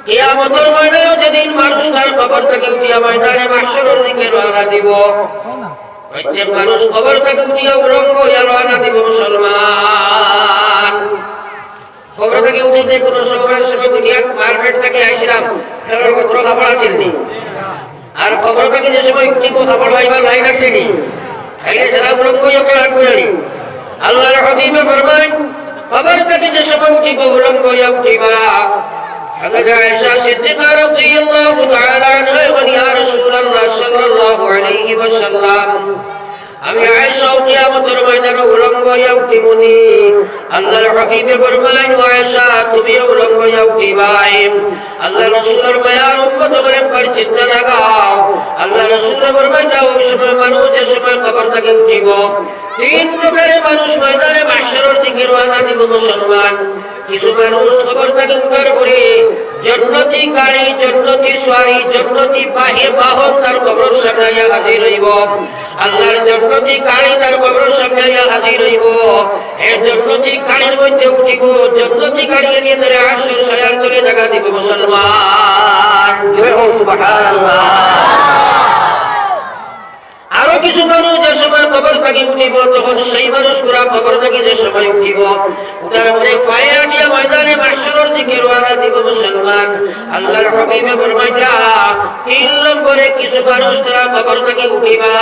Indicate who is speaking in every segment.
Speaker 1: কিয়ামতের ময়দানে যেদিন মানুষ তার কবর থেকে উঠিয়া ময়দানে মাহশরের দিকে রওনা দিব, প্রত্যেক মানুষ কবর থেকে উঠিয়া উলঙ্গ হইয়া রওনা দিব। মুসলমান কবর থেকে উঠিতে কোন সময় দুনিয়া মার্কেট থেকে আইছিলাম, কোনো খবর আসেনি। আর কবর থেকে যে সময় উঠিব খবর পাইবার লাইন আসেনি, তাইলে যারা উলঙ্গ হইয়া হাট করি। আল্লাহর হাবিবে ফরমান, কবর থেকে যে সময় উঠিব উলঙ্গ হইয়া উঠিবা। حضرت عائشہ صدیقہ رضی اللہ تعالی عنہ বলেন, ইয়া রাসূলুল্লাহ সাল্লাল্লাহু আলাইহি ওয়াসাল্লাম, আমি আয়েশা কিয়ামতের ময়দানে উলঙ্গ হইয়া উঠিবনি। আল্লাহর হাবিবে ফরমালেন, আয়েশা তুমি উলঙ্গ হইয়া উঠিবা। আল্লাহ রাসূলের মায়ার উম্মত বলে চিন্তা লাগাও। আল্লাহ রাসূল ফরমায়, যাও ওই সময় মানুষ যে সময় কবর থেকে উঠিব, তিন প্রকারের মানুষ ময়দানে মাহশরের দিকে রওনা দিব। মুসলমান, কিছু মানুষ কবর থেকে উঠার পরে জান্নাতি গাড়ি, জান্নাতি সওয়ারি, জান্নাতি বাহন তার কবর সামনে হাজির হইব। আল্লাহর জান্নাতি গাড়ি তার কবর সামনে হাজির হইব। এই জান্নাতি গাড়ির মধ্যে উঠিব, জান্নাতি গাড়ি নিয়ে ধরে আরশের ছায়ার তলে জায়গা দিব। মুসলমান, সুবহানাল্লাহ। আরো কিছু মানুষ যে সময় কবর থেকে উঠিব, তখন সেই মানুষগুলা কবর থেকে যে সময় উঠিব উঠার পরে পায়ে আটিয়া ময়দানে মাহশরের দিকে রওনা দিব। মুসলমান, আল্লাহর হাবিবে ফরমায়, তিন নম্বরে কিছু মানুষ তারা কবর থেকে উঠিবা।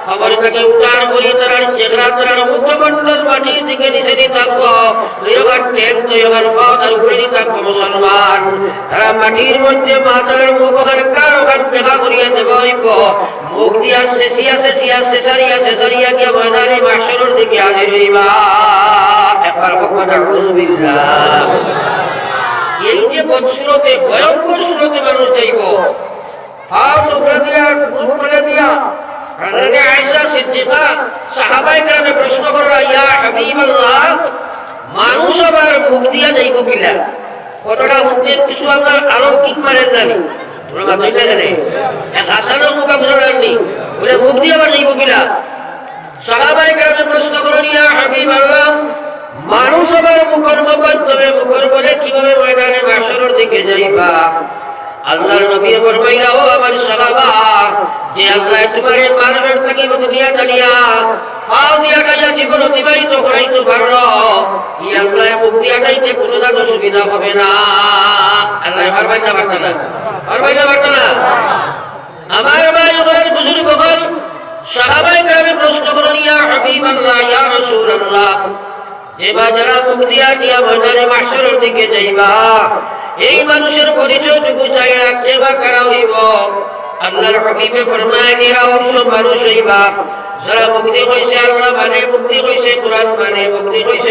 Speaker 1: কবর থেকে উঠার পরে তারা চেহারা, তারা মুখমণ্ডল মাটির দিকে নিচে দিয়ে থাকবো, দুই হাত টেপ, দুই হাত পা তার উপরে দিয়ে থাকবো। মুসলমান, তারা মাটির মধ্যে মাথার মুখ কারো হাত পেহা করিয়া দেব, মুখ দিয়া শেষারিয়া গিয়া ময়দানে মাহশরের দিকে হাজির হইবা। একবার বলুন আউযুবিল্লাহ। এই যে বদসুরতে, ভয়ঙ্কর সুরতে মানুষ যাইব, হাত উপরে দিয়া, মুখ করে দিয়া। হযরত আয়েশা সিদ্দিকা সাহাবায়ে কেরামে প্রশ্ন করলেন, ইয়া হাবিবাল্লাহ, মানুষ আবার মুখ দিয়া যাইব কিলা? কতটা মুখে কিছু আপনার আলৌকিক মারেন জানি মানুষ আবার মুখের মাধ্যমে মুখের বলে কিভাবে ময়দানে মাহশরের দিকে যাইবা। আল্লাহর নবী ফরমাইলা, ও আমার সাহাবা, যে আল্লাহ তোমারে মানবের থেকে দুনিয়া চালিয়া পাও দিয়া গাইয়া জীবন অতিবাহিত করাইতে পারলো, এই আল্লাহ মুখ দিয়া গাইতে কোনো জাত সুবিধা হবে না। আল্লাহ ফরমাইতে পারত না, ফরমাইতে পারত না। আমার ভাই ওখানে বুজুর্গ হল সাহাবায়ে কেরামে প্রশ্ন করলেন, ইয়া হাবিবাল্লাহ, ইয়া রাসূলুল্লাহ, যে বাজারা মুখ দিয়া দিয়া ময়দানে মাহশরের দিকে যাইবা, এই মানুষের পরিচয়টুকু চাই রাখতে বা কারা হইব? আল্লাহর হাবিবে ফরমায়, এরা অবশ্য মানুষ হইবা যারা মুক্তি হইছে আল্লাহ মানে, মুক্তি হইছে কোরআন মানে, মুক্তি হইছে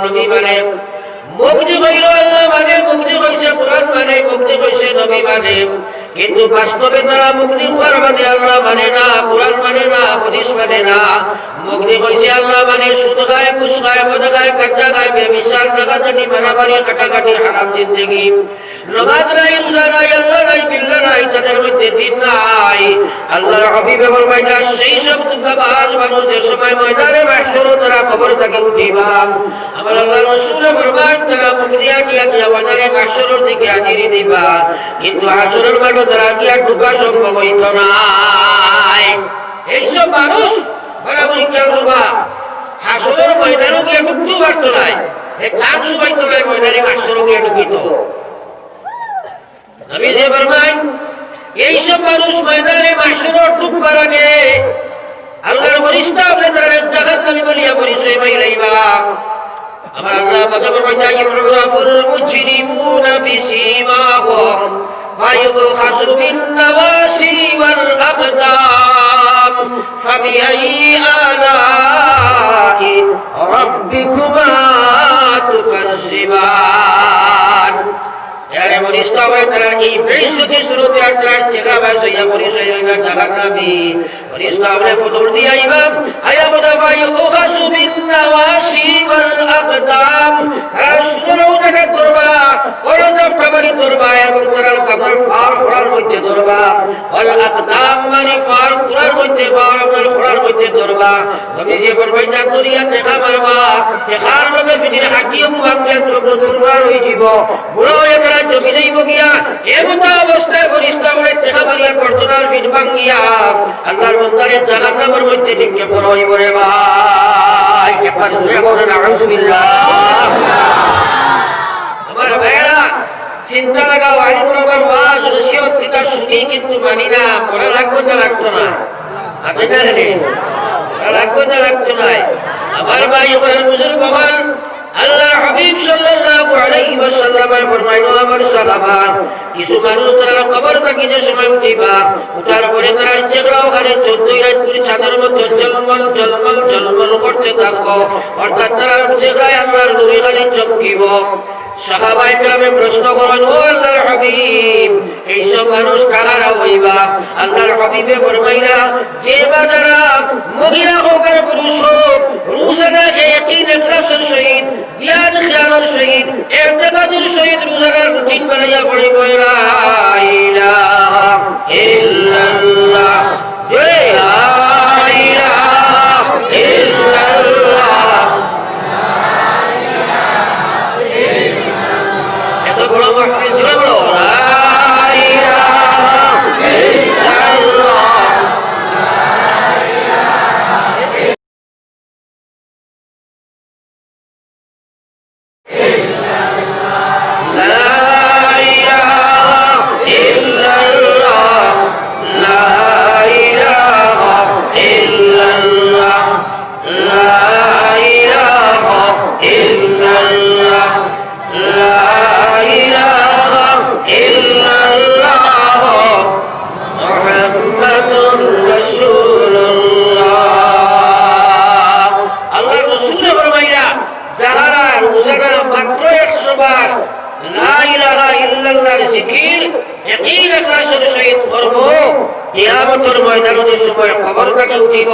Speaker 1: নবী মানে, মুক্তি হইল আল্লাহ মানে, মুক্তি হইছে কোরআন মানে, মুক্তি হইছে নবী মানে। কিন্তু বাস্তবে তারা মুক্তি হওয়ার মানে আল্লাহ মানে না, কোরআন মানে না, হাদিস মানে না। মুক্তি হইছে আল্লাহ মানে সুদ খায়, ঘুষ খায়, মদ খায়, কাঁচা খায়, বেবিচার, ডাকাতি, মারামারি, কাটাকাটি, হারাম জিন্দেগি, নামাজ নাই, রোজা নাই, আল্লাহ নাই, বিল্লাহ নাই, তাদের মধ্যে দিন নাই। আল্লাহর হাবিবে ফরমাইলেন, সেই সব দুঃখবাজ মানুষ যে সময় ময়দানে মাহশরে তারা কবর থেকে উঠিবা, আমার আল্লাহর রাসূল ফরমায়, তারা মুক্তি দিয়া গিয়া ময়দানে মাহশরের দিকে হাজির দিবা। কিন্তু হাশরের মাঠে তারা গিয়া ঢোকা সম্ভব হইত না। এইসব মানুষ বরাবরই খেয়াল করবা, হাশরের ময়দানে গিয়া ঢুকতে পারত নাই, চাঁদ সুবাইত নাই, ময়দানে মাহশরে গিয়া ঢুকিত। নবী যে ফরমায়, এইসব মানুষ ময়দানে মাহশরে ঢুকবার আগে আল্লাহর ফেরেশতা বলে তারা জাহান্নামী বলিয়া পরিচয় পাইলাইবা। আমার আল্লাহ কথা ফরমায়, ইউরাফুল মুজরিমুনা বিসীমাহুম ফায়ুখাযু বিন নাওয়াসি ওয়াল আকদাম ফাবিআইয়ি আলাই রাব্বিকুমা তুকাজ্জিবান। यारे मनिष्ठा होय तारा এই বেইজ্জতি শুরুতে আপনার চেহারা বাসইয়া পরিচয় হইবা জাহান্নামী। মনিষ্ঠা বলে ফজর দিয়া আইবা, আয়া বদা ভাই ওখাজু বিন নাওয়াসি ওয়াল আকদাম, আর সুরও জায়গা ধরবা, ওরদা প্রবারি ধরবা, এবং তার কবর ফার ফোড়ার মধ্যে ধরবা। ওয়াল আকদাম মানে ফার ফোড়ার মধ্যে, ফার ফোড়ার মধ্যে ধরবা। তবে যে বলবাই না দরিয়া চেখা মারবা, চেখার মধ্যে পিঠির হাঁটিও মুবাক্কের চোখ চুরবার হয়ে যাব, বুড়ো হয়ে গেলে জমিনে বগিয়া এমত অবস্থায় ফরিস্তা বলে দেখা বালিয়া করতনার পিঠ ভাঙ্গিয়া আল্লাহর বান্দারে জাহান্নামের মধ্যে নিক্ষেপ করা হইব রে ভাই। একবার জোরে বলেন আউযুবিল্লাহ। আমার ভাইরা চিন্তা লাগাও, আইন করবার ওয়াজ নসিহত কিতাব শুনি কিন্তু মানি না, পড়া লাগবে না লাগতো না, আপনার লাগবে না লাগতো না। আমার ভাই আমার বুজুর্গ হন আল্লাহ হাবিব সাল্লাল্লাহু আলাইহি ওয়াসাল্লামের ফরমাইলো আমার সাহাবা কিছু মানুষ তারা কবর থেকে যে সময় উঠিবা উঠার পরে তারা চেহারা ওখানে 14 রাত পুরি ছাদের মধ্যে ঝলমল ঝলমল ঝলমল করতে থাকবো, অর্থাৎ তারা চেহারায় আল্লাহর নূরে খালি চমকিব। সাহাবায়ে কেরামে প্রশ্ন করেন, ও আল্লাহর হাবিব এইসব মানুষ কারা হইবা? আল্লাহর হাবিবে ফরমাইলা যে বাজারা মহিলা হোক আর পুরুষ হোক রোজা রাখে ইয়াকিন ইখলাসের সহিত দিয়ান খিয়ালের সহিত ইতিকাদের সহিত রোজার রুটিন বানাইয়া পড়িব লা ইলাহা ইল্লাল্লাহ জয় লা ইলাহা ইল্লাল্লাহ। এত বড় মাহফিল জোরে বলো লা ইলাহা ইল্লাল্লাহ। কিয়ামতের ময়দানে সময় কবর থেকে উঠিব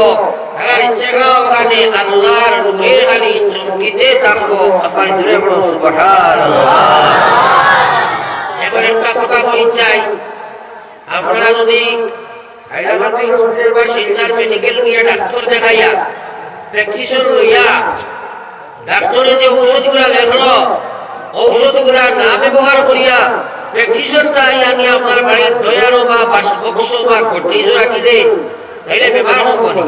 Speaker 1: তার চেহারা ওখানে আল্লাহর নূরে খালি চমকিতে থাকবো। আপনার জুড়ে বলো সুবহানাল্লাহ। এবার একটা কথা বলি চাই, আপনারা যদি হায়দ্রাবাদ হসপিটাল বা শিলচর মেডিকেল গিয়া ডাক্তার দেখাইয়া প্রেসক্রিপশন লইয়া ডাক্তারে যে ঔষধগুলা লেখলো ঔষধগুলা না ব্যবহার করিয়া প্রেসক্রিপশনটা আনি আপনার বাড়ির দয়ারো বা বক্স বা কটিজ রাখি দে তাইলে ব্যবহার হবো নি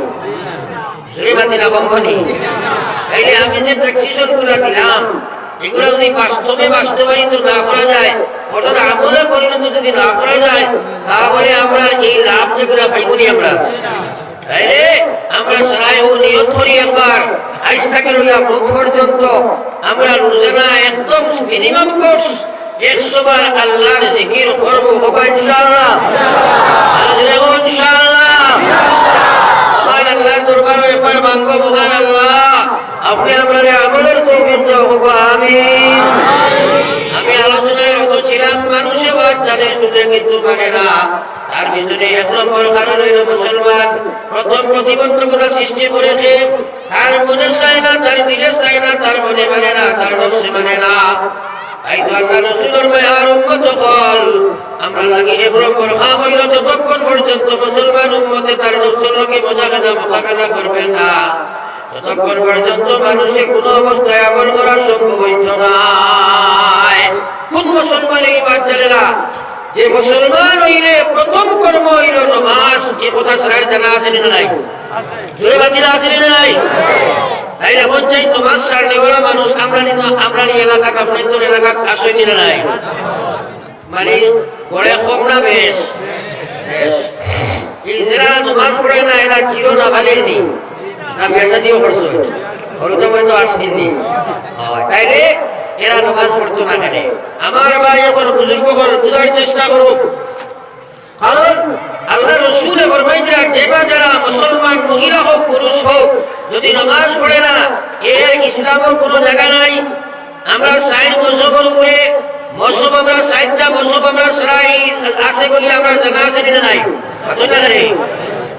Speaker 1: জরিমাতি না বন্ধ নি। তাইলে আমি যে প্রেসক্রিপশনগুলা দিলাম এগুলো যদি বাস্তবায়িত না করা যায়, অর্থাৎ আমলে পরিণত যদি না করা যায় তাহলে আমরা এই লাভ যেগুলো পাইবনি আমরা। তাইলে আমরা সবাই ও নিয়ত করি একবার আজ থেকে লইয়া মৌত পর্যন্ত আমরা রোজানা একদম মিনিমাম কোর্স 100 বার আল্লাহর জিকির করব বাবা ইনশাআল্লাহ ইনশাআল্লাহ। মহান আল্লাহর দরবারে একবার মাঙ্গো মহান আল্লাহ আপনি আমাদের আমলের তৌফিক দাও আমিন। আমি আলোচনায় রত ছিলাম মানুষে বাদ জানে শুনে কিন্তু মানে না, তার পিছনে 1 নম্বর কারণ হইল মুসলমান প্রথম প্রতিবন্ধকতা সৃষ্টি করেছে, তার মনে চায় না, তার দিলে চায় না, তার মনে মানে না, তার নফসে মানে না। তাই তো আল্লাহ রাসূলের মায়ার উম্মত হল আমরা লাগি 1 নম্বর কাম হইল যতক্ষণ পর্যন্ত মুসলমান উম্মতে তার নফসের লগে মোকাবেলা করবে না ততক্ষণ পর্যন্ত মানুষের কোনো অবস্থায় আমল করা সম্ভব হইত না। কোন মুসলমান এই বাদ জানে না যে মুসলমান হইলে প্রথম কর্ম হইল নামাজ? এই কথা সবার জানা আছে না নাই? জোরে বাতিল আছে না নাই? তাইলে বলছেন নামাজ ছাড়লে ওরা মানুষ আমরা এলাকা আপনাদের এলাকা আসে না নাই? মানে বড় কম না বেশ? এই যারা নামাজ পড়ে না এরা চির না ভালেনি না বেজা দিও করছো ওরকম হয়তো আসেনি, তাইলে এরা নামাজ পড়তো না কেন? আমার ভাই এখন বুজুর্গ বুঝার চেষ্টা করুক, কারণ আল্লাহ রসুল ফরমাইছেন যে যারা মুসলমান মহিলা হোক পুরুষ হোক যদি নামাজ পড়ে না এর ইসলামের কোনো জায়গা নাই। আমরা 60 মজহবের উপরে মজহব আমরা 60টা মজহব আমরা সরাই আছে বলে আমরা জানা আছে না নাই? কথা নেই।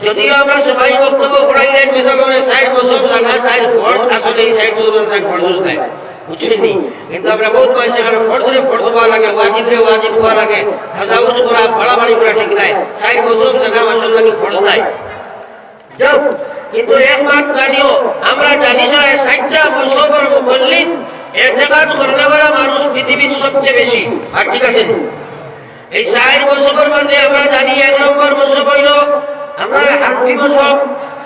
Speaker 1: যদিও আমরা সবাই বক্তব্য পড়াইলেন বিশেষভাবে 60 মজহব জানা 60 ফরজ আসলে 60 মজহব 60 ফরজ নাই বুঝছেনি, কিন্তু আমরা বহুত পয়সা এখানে ফরজে ফরজ হওয়া লাগে, ওয়াজিবে ওয়াজিব হওয়া লাগে, তাজাউজ করা বাড়াবাড়ি করা ঠিক নাই। 60 মজহব জানা মাশাআল্লাহ কি ফরজ নাই যাও, কিন্তু একমাত্র জানিও আমরা জানি না 60টা মজহবের মুকল্লিদ এতেকাদ করনেওয়ালা মানুষ পৃথিবীর সবচেয়ে বেশি। আর ঠিক আছে, এই ৬০ মজহবের মধ্যে আমরা জানি ১ নম্বর মজহব হইল আপনার হানফি মজহব,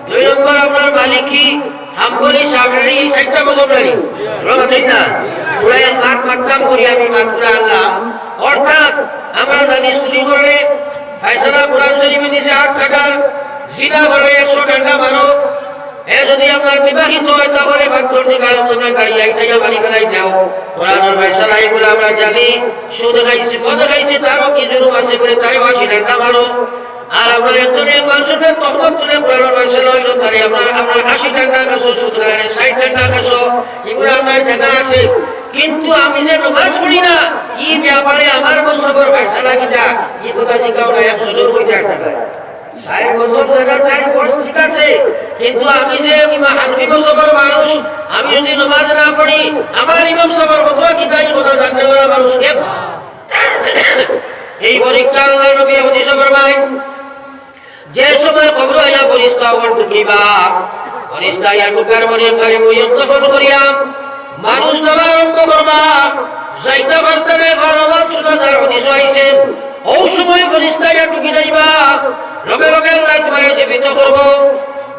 Speaker 1: ২ নম্বর আপনার মালিকি, হাম্বলি, শাফিঈ, ৬০টা মজহব জানি। ঠিক না? পুরাই মাঠ মাত্রাম করি আমি মাত্রা আল্লাহ। অর্থাৎ আমরা জানি চুরি করলে ফায়সালা কোরআন শরীফে দিছে ৮ কাটার, জিনা করলে ১০০ টাকা মানো। যদি আপনার বিবাহিত হয় তাহলে বাচ্চর দিকে আপনার গাড়ি আইটাইয়া বাড়ি ফেলাই যাও। কোরআনের ফায়সালা এগুলো আমরা জানি। সুদ খাইছে, মদ খাইছে, তারও কি জুলুম আছে বলে তারে ৮০ টাকা মানো। আর আপনার একজনের মানুষের তহমত তুলে কোরআনের ফায়সালা হইল তারে আপনার ৮০ টাকা কাছো, সুদ খাইলে ৬০ টাকা কাছো, এগুলো আপনার জানা আছে। কিন্তু আমি যে নামাজ পড়ি না, এই ব্যাপারে আমার মজহবের ফায়সালা কিটা এই কথা জিজ্ঞাও না। ১০০ টাকা ৬০ বছর ধরে ৬০ বছর ঠিক আছে, কিন্তু আমি যে হানফি মজহবের মানুষ, আমি যদি নামাজ না পড়ি আমার ইমাম সাহেবের ফতোয়া কি তাই কথা জানতে পারা মানুষকে এই পরীক্ষা আল্লাহ নবী হাদিসে ফরমায় যে সময় কবর আয়া ফেরেশতা ওর ঢুকিবা, ফেরেশতা আয়া ঢুকার মনে করে মুয়ত্তফল করিয়াম মানুষ দেওয়া আরম্ভ করবা, যাইতে পারতে না বারবার শুধু তার হাদিস আইছে। ওই সময় ফেরেশতা আয়া ঢুকি যাইবা, লগে লগে আল্লাহ তোমাকে জীবিত করব।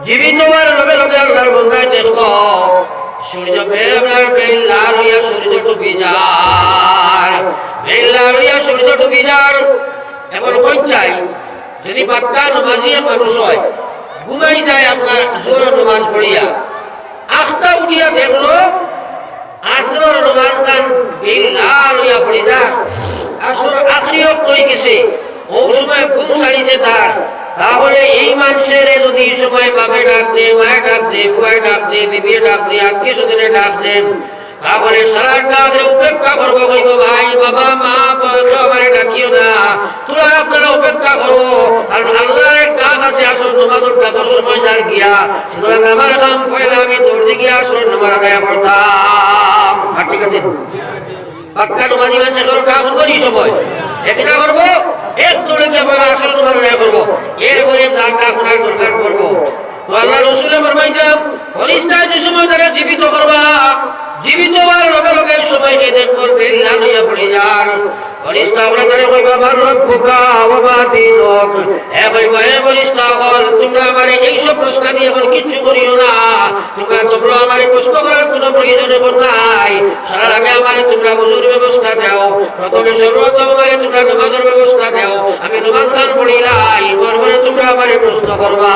Speaker 1: জীবিত হওয়ার লগে লগে আল্লাহর বান্দায় দেখব সূর্য ফের আপনার বেল লাল হইয়া সূর্য ডুবি যায়, বেল লাল হইয়া সূর্য ডুবি যায়। এমন কোন চাই যদি পাক্কা নামাজি মানুষ হয়, ঘুমাই যায় আপনার জোর নামাজ পড়িয়া, আখটা উঠিয়া দেখলো আসরের নামাজ গান বেল লাল হইয়া পড়ি যায়, আসর আখরি ওয়াক্ত হয়ে গেছে, ওই সময় ঘুম ছাড়িছে তার, তাহলে এই মানুষের যদি এই সময় বাপে ডাক দে, মায়ে ডাক দে, ফুয়ায় ডাক দে, বিবি ডাক দে, আত্মীয় স্বজনে ডাক দেন, তাহলে সারাটা উপেক্ষা করবো, কইব ভাই বাবা মা সবাই ডাকিও না, তোরা আপনারা উপেক্ষা করো, কারণ আল্লাহর ডাক আছে আসল নামাজের ডাকার সময় যার গিয়া, সুতরাং আমার নাম পয়লা আমি তোর দিকে আসল নামাজ আদায় করতাম। ঠিক আছে, পাক্কা নামাজি মানুষের কাজ করি সময় এটা করবো, এক তোরে গিয়ে বলা আসল নামাজ আদায় করবো, এরপরে জানটা শোনার দরকার করবো। তো আল্লাহ রসুলে ফরমাইছেন ফেরেশতা যে সময় তারা জীবিত করবা, জীবিত হওয়ার লগে লগে সবাইকে দেখবো বেল্লা হইয়া পড়ে যান। ফেরেশতা আমরা তারে কইবা মান রব্বুকা ওয়া মা দীনুক, এ কইবা হে ফেরেশতা বল তোমরা আমারে এই সব প্রশ্ন দিয়ে এখন কিছু করিও না, তোমরা আমারে প্রশ্ন করার কোনো প্রয়োজন নাই। সারা আগে আমারে তোমরা ওযুর ব্যবস্থা দাও, প্রথমে সর্বপ্রথম আমারে তোমরা নামাজের ব্যবস্থা দাও, আমি নামাজ গান পড়ি নাই, পরে তোমরা আমারে প্রশ্ন করবা।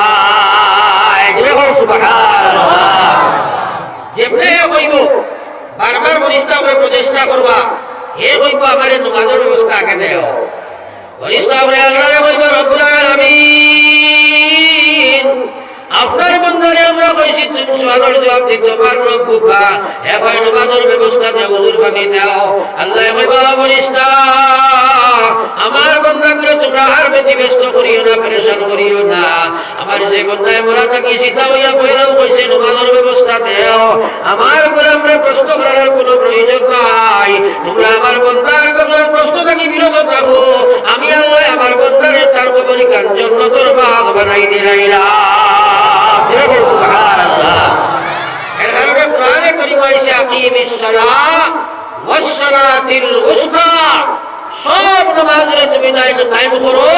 Speaker 1: সুবহানাল্লাহ, যেমনে কইব বারবার ফেরেশতা আমরা প্রচেষ্টা করবা, হে কইব আমারে নামাজের ব্যবস্থা আগে দাও। ফেরেশতা আমরা আল্লাহরে কইব রব্বুল আলামিন আপনার বান্দারে আমরা কইছি তুমি সুবহানার জবাব দিতে পারো রব্বুকা, এবার নামাজের ব্যবস্থা দাও, ওযুর পানি দাও। আল্লাহ কইবা ফেরেশতা আমার বান্দাকে তোমরা আর ব্যতিব্যস্ত করিও না, পেরেশান করিও না, আমার যে বান্দায় মরা থাকি সীতা হইয়া পয়লাও কইছে নামাজের ব্যবস্থা দাও, আমার করে আমরা প্রশ্ন করার কোনো প্রয়োজন নাই, তোমরা আমার বান্দার কথা প্রশ্ন থাকি বিরত থাকো, আমি আল্লাহ আমার বান্দারে তার পরিকার জন্য দরবার বানাই দিলাম। সুবহানাল্লাহ, এর কারণে কোরআনে কারিমে আছে আকিমিস সালাহ ওয়াস সালাতিল উসতা, সব নামাজের তুমি কায়েম করো,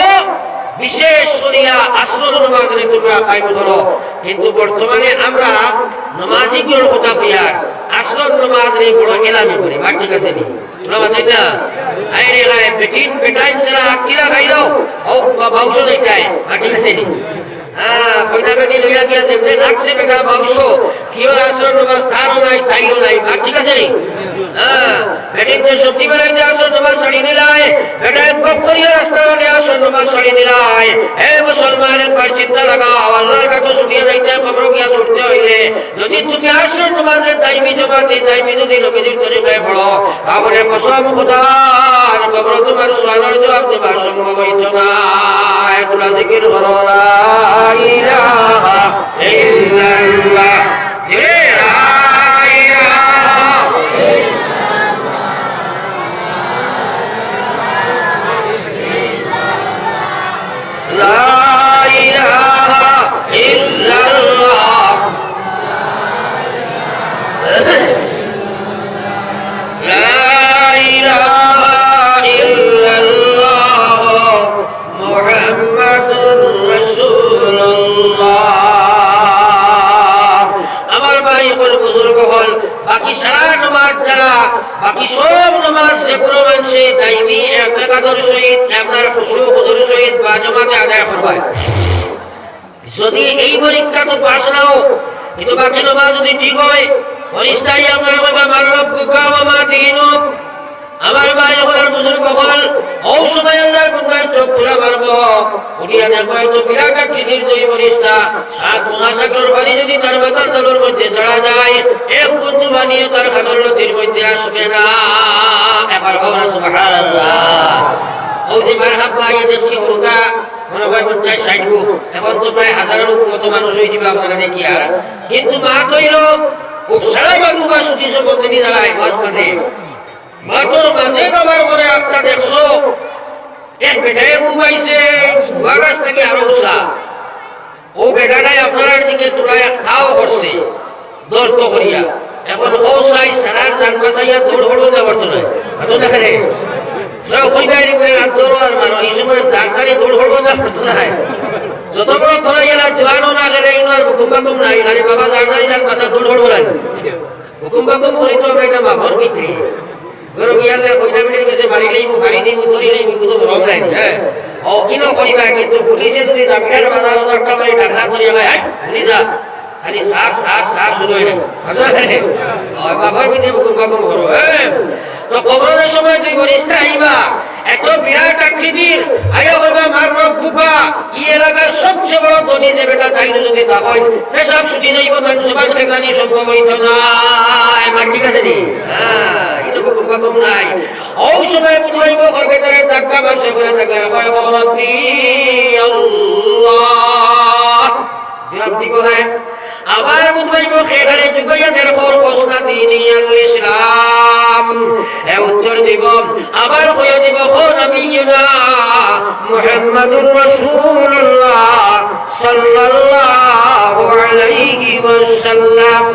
Speaker 1: বিশেষ করিয়া আসরের নামাজের তোমরা কায়েম করো। কিন্তু বর্তমানে আমরা নামাজিগুলোর কথা কইয়া আসরের নামাজের বড় এলামি করি। ঠিক আছে নি নামাজ এটা আইরে গায় বেটিন বেটাই ছাড়া কিরা গাইলো ও বাউশো দেখায়। ঠিক আছে নি হ্যাঁ, কইনা বেটি লইয়া গিয়া যেমনে লাগছে বেটা বাউশো, কিও আসরের নামাজ তারও নাই তাইও নাই। ঠিক আছে নি হ্যাঁ, বেটিন যে সত্যি বেড়াই যে আসরের নামাজ ছাড়ি দিলাই, বেটা গপ করিয়া রাস্তা মানে আসরের নামাজ ছাড়ি দিলাই। হে মুসলমান একবার চিন্তা লাগাও, আল্লাহর কাছে ছুটিয়ে যাইতে কবর গিয়া ছুটতে হইলে যদি তুমি আসরের নামাজের টাইমে জমাতে টাইমে যদি নবীজির তরিকায় পড়ো, তাহলে কসম খোদার কবর তোমার সুবহানার জবাব দেবা সম্ভব হইত না। এগুলা জিকির করো লা ইলাহা ইল্লাল্লাহ, লা ইলাহা লা ইলাহা ইল্লাল্লাহ, বাকি সব নামাজ যে কোনো মানুষে দাইমি ইতিকাদের সহিত আপনার খুশু হুজুর সহিত বা জামাতে আদায় করবেন। যদি এই পরীক্ষা তো পাস নাও কিন্তু বাকি নামাজ যদি ঠিক হয় পরিস্থাই আপনার কথা মানব কুকাম আমা দিনু আমার ভাই যখন বুজুর্গ হল ও সময় আল্লাহর কোথায় চোখ খোলা মারব উঠিয়া দেখো হয়তো বিরাট আকৃতির জয়ী পরিস্থা সাত মহাসাগর পানি যদি তার মাথার তলোর মধ্যে চড়া যায় এক বন্ধু বানিয়ে তার খাদর নদীর মধ্যে আসবে না। এবার বলা সুবহানাল্লাহ। ও যে মারহাবা ইয়াদেশি হুরগা মনে হয় 50-60 এখন তো প্রায় হাজারের মতো মানুষ হয়ে যাবে আপনারা দেখি আর কিন্তু মা কইল খুব সারা বাবু বা সুচিস করতে দিয়ে দাঁড়ায় মাছ মাঠে মাঠের মাঝে যাবার পরে আপনার 100 এক বেটায় ঘুমাইছে বাগাস থেকে আরো উৎসাহ ও বেটাটাই আপনার দিকে তোলায় খাও করছে দর্দ করিয়া এখন ও সাই সারার যান বাঁচাইয়া দৌড় হলো যাবার তো নয় এত দেখা রে কইবাই করে আর দৌড় আর মানো এই সময় ডাক্তারি দৌড় হলো না করতে নাই যত বড় ধরা গেলা জোয়ানো না গেলে ইনার ভূকম্প নাই আরে বাবা ডাক্তারি যান বাঁচা দৌড় হলো না ভূকম্প করি তো একটা মাফর পিছে গরো গিয়ালে কইনা মিলে গেছে বাড়ি নেই ধরি নেই বিকুত রব নাই হ্যাঁ ও কিনো কইবা কিন্তু পুলিশে যদি জামিনের বাজার একটা করে টাকা করে হয় পুলিশা খালি সার শুরু হয়ে গেল বাবার পিছিয়ে ভূকম্প করো তো কবরের সময় তুই বলিস আইবা এত বিরাট আকৃতির আগে বলবা মারব ফুফা ই এলাকার সবচেয়ে বড় ধনী যে বেটা চাইলে যদি তা হয় পেশাব ছুটি যাইব তাই সবার ঠেকানি সম্ভব হইত না এবার ঠিক আছে নি হ্যাঁ এটা ভূকম্প কম নাই ও সময় বুঝাইব ঘরকে তারা ধাক্কা মারছে করে থাকে হয় রব্বি আল্লাহ জবাব দিব হ্যাঁ আবার বুঝাইব এখানে যুগাইয়া দেখো প্রশ্ন দিনী আল ইসলাম উত্তর দিব আবার কইয়া দিব ও নবিয়না মুহাম্মাদুর রাসূলুল্লাহ সাল্লাল্লাহু আলাইহি ওয়াসাল্লাম।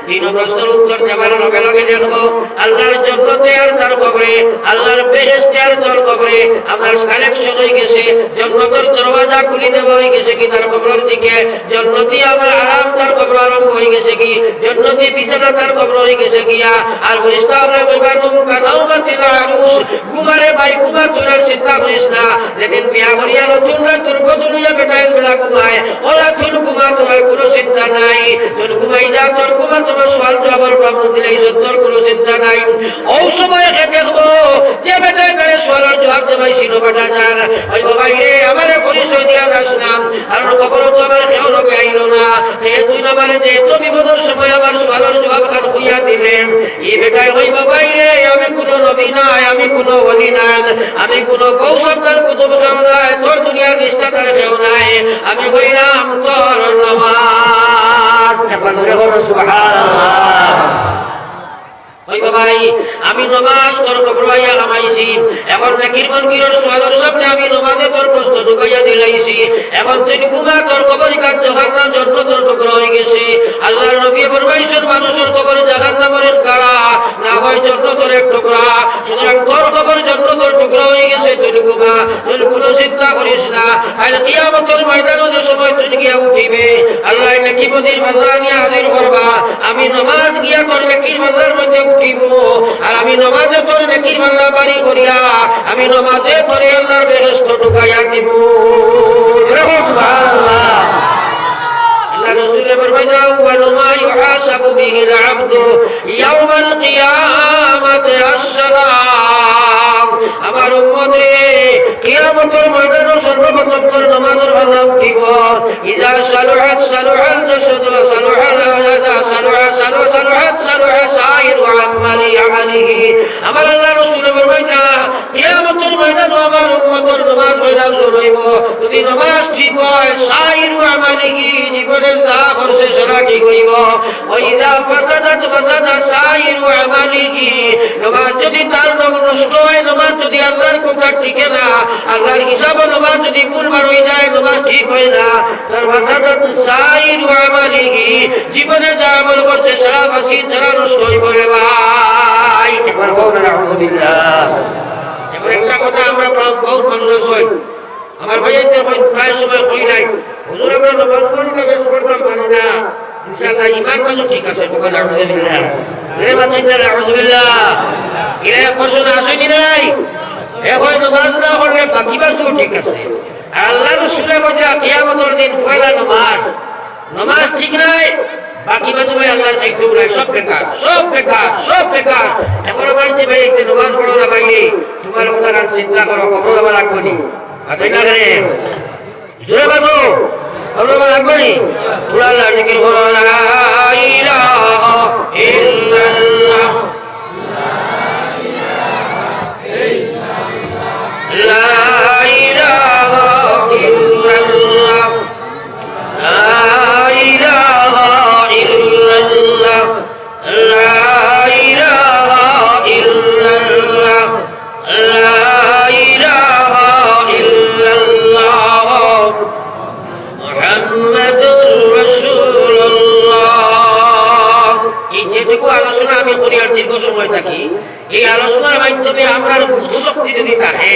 Speaker 1: তিন প্রশ্নের উত্তর দেবার লগে লগে দেখবো আল্লাহর জান্নাতে আর তার কবরে আল্লাহর বেহেশতে আর তার কবরে আমার কালেকশন হয়ে গেছে জান্নাতের দরওয়াজা খুলে দেওয়া হয়ে গেছে কি তার কবরের দিকে জান্নাতি আমার আরাম তার কবর আরম্ভ হয়ে গেছে কি জান্নাতি বিছানা তার কবর হয়ে গেছে গিয়া আর ফেরেশতা আমরা কইবার কানাও বাতিনা আরুস কুমারে ভাই কুমার তোলার চিন্তা করিস না যেদিন বিয়া করিয়া নতুন না তোর বদলিয়া বেটাইল বেলা কুমায় ওরা তোর কুমার তোলার কোনো চিন্তা নাই তোর কুমাই যা তোর কুমার তোমার সওয়াল জবাবের প্রশ্ন দিলেই তোর কোনো চিন্তা নাই ও সময় দেখবো যে বেটায় তারে সওয়ালের জবাব দেবাই ছিল বেটা যান ওই বাবা রে আমারে পরিচয় দিয়া যাস না কারণ কখনো তো আমার কেউ লোকে আইল না তুই না মানে যে এত বিপদের সময় আমার সওয়ালের জবাব খান হইয়া দিলেন এই বেটায় ওই বাবাই রে আমি কোনো নবী নাই আমি কোনো ওলি নাই আমি কোনো কৌশলদার কুতুব নাই তোর দুনিয়ার নিষ্ঠাতার কেউ নাই আমি কইলাম তোর নামাজ এখন বলো সুবহানাল্লাহ। ওই বাবাই আমি নামাজ তোর কবরাইয়া লামাইছি এখন নাকির মনকিরের সওয়ালের সামনে আমি নামাজে তোর প্রশ্ন ঢুকাইয়া দিলাইছি এখন তুই কুমা তোর কবরে কাজ জাহান্নাম জন্ম তোর টুকরা হয়ে গেছে আল্লাহর নবী ফরমাইছেন মানুষের কবরে জাহান্নামের কারা না হয় জন্ম তোর এক টুকরা সুতরাং তোর কবর জন্ম তোর টুকরা হয়ে গেছে তুই কুমা তুই কোনো চিন্তা করিস না আর কিয়ামতের ময়দানে যে সময় তুই গিয়া উঠিবে আল্লাহ নাকি বদির মাঝরা নিয়ে হাজির করবা আমি নামাজ গিয়া তোর নাকির মাঝরার মধ্যে উঠিব আর আমি নামাজে তোর নেকির মাল্লা বাড়ি করিয়া আমি নামাজে তোরে আল্লাহর বেহেশত ঢুকাইয়া দিব সুবহানাল্লাহ। আল্লাহ রাসূল ফরমায় আউয়ালু মা ইউহাসাবু বিহিল আবদু ইয়াওমাল কিয়ামাতি আস-সালাম। আমার উম্মতে কিয়ামতের ময়দানে সর্বপ্রথম তোর নামাজের বেলা উঠিব ইজা সালুহাত সালুহাল জাসাদু সালুহাল আলাদা সালুহাত সাইরু আমালিহি। আমার আল্লাহ রাসূল ফরমায় কিয়ামতের ময়দানে আমার উম্মতের নামাজ পড়া শুরু হইব যদি নামাজ ঠিক হয় সাইরু আমালিহি জীবনের যা করছে সেটা ঠিক হইব ওইজা ফাসাদাত ফাসাদা সাইরু আমালিহি নামাজ যদি তার নষ্ট হয় নামাজ যদি আল্লাহর কথা ঠিক না আল্লাহর হিসাবে নামাজ যদি ভুলবার হয়ে যায় নামাজ ঠিক হয় না তার ফাসাদাত সাইরু আমালিহি জীবনে যা আমল করছে সারা বাসি সারা নষ্ট হয়ে পড়ে ভাই একবার বলেন আলহামদুলিল্লাহ। এবার একটা কথা আমরা বহুত মানুষ হই আমার ভাইয়ের প্রায় সময় হই নাই হুজুর আমরা নামাজ পড়ি না বেশ পড়তাম পারি না ইনশাআল্লাহ ইমান কাজও ঠিক আছে বলেন আলহামদুলিল্লাহ। রে বাতিনরা নাউজুবিল্লাহ এর প্রশ্ন আসেনি নাই এখন নামাজ না পড়লে বাকি বাজু ঠিক আছে আর আল্লাহ রাসূলের বলে কিয়ামতের দিন পয়লা নামাজ ঠিক নাই বাকি বাজু আল্লাহ শিখতে বলে সব বেকার এখন বলছে ভাই একটু নামাজ পড়ো না ভাই তোমার কথা চিন্তা করো খবর আবার রাখবনি আচ্ছা না রে জোরে বাজু খবর আবার রাখবনি পুরা আল্লাহ জিকির করো লা ইলাহা ইল্লাল্লাহ লা ইলাহা ইল্লাল্লাহ লা ইলাহা ইল্লাল্লাহ লা ইলাহা ইল্লাল্লাহ লা ইলাহা ইল্লাল্লাহ মুহাম্মাদুর রাসূলুল্লাহ এই যেটুকু আলোচনা আমি করি আর দীর্ঘ সময় থাকি এই আলোচনার মাধ্যমে আমরা শক্তি যদি থাকে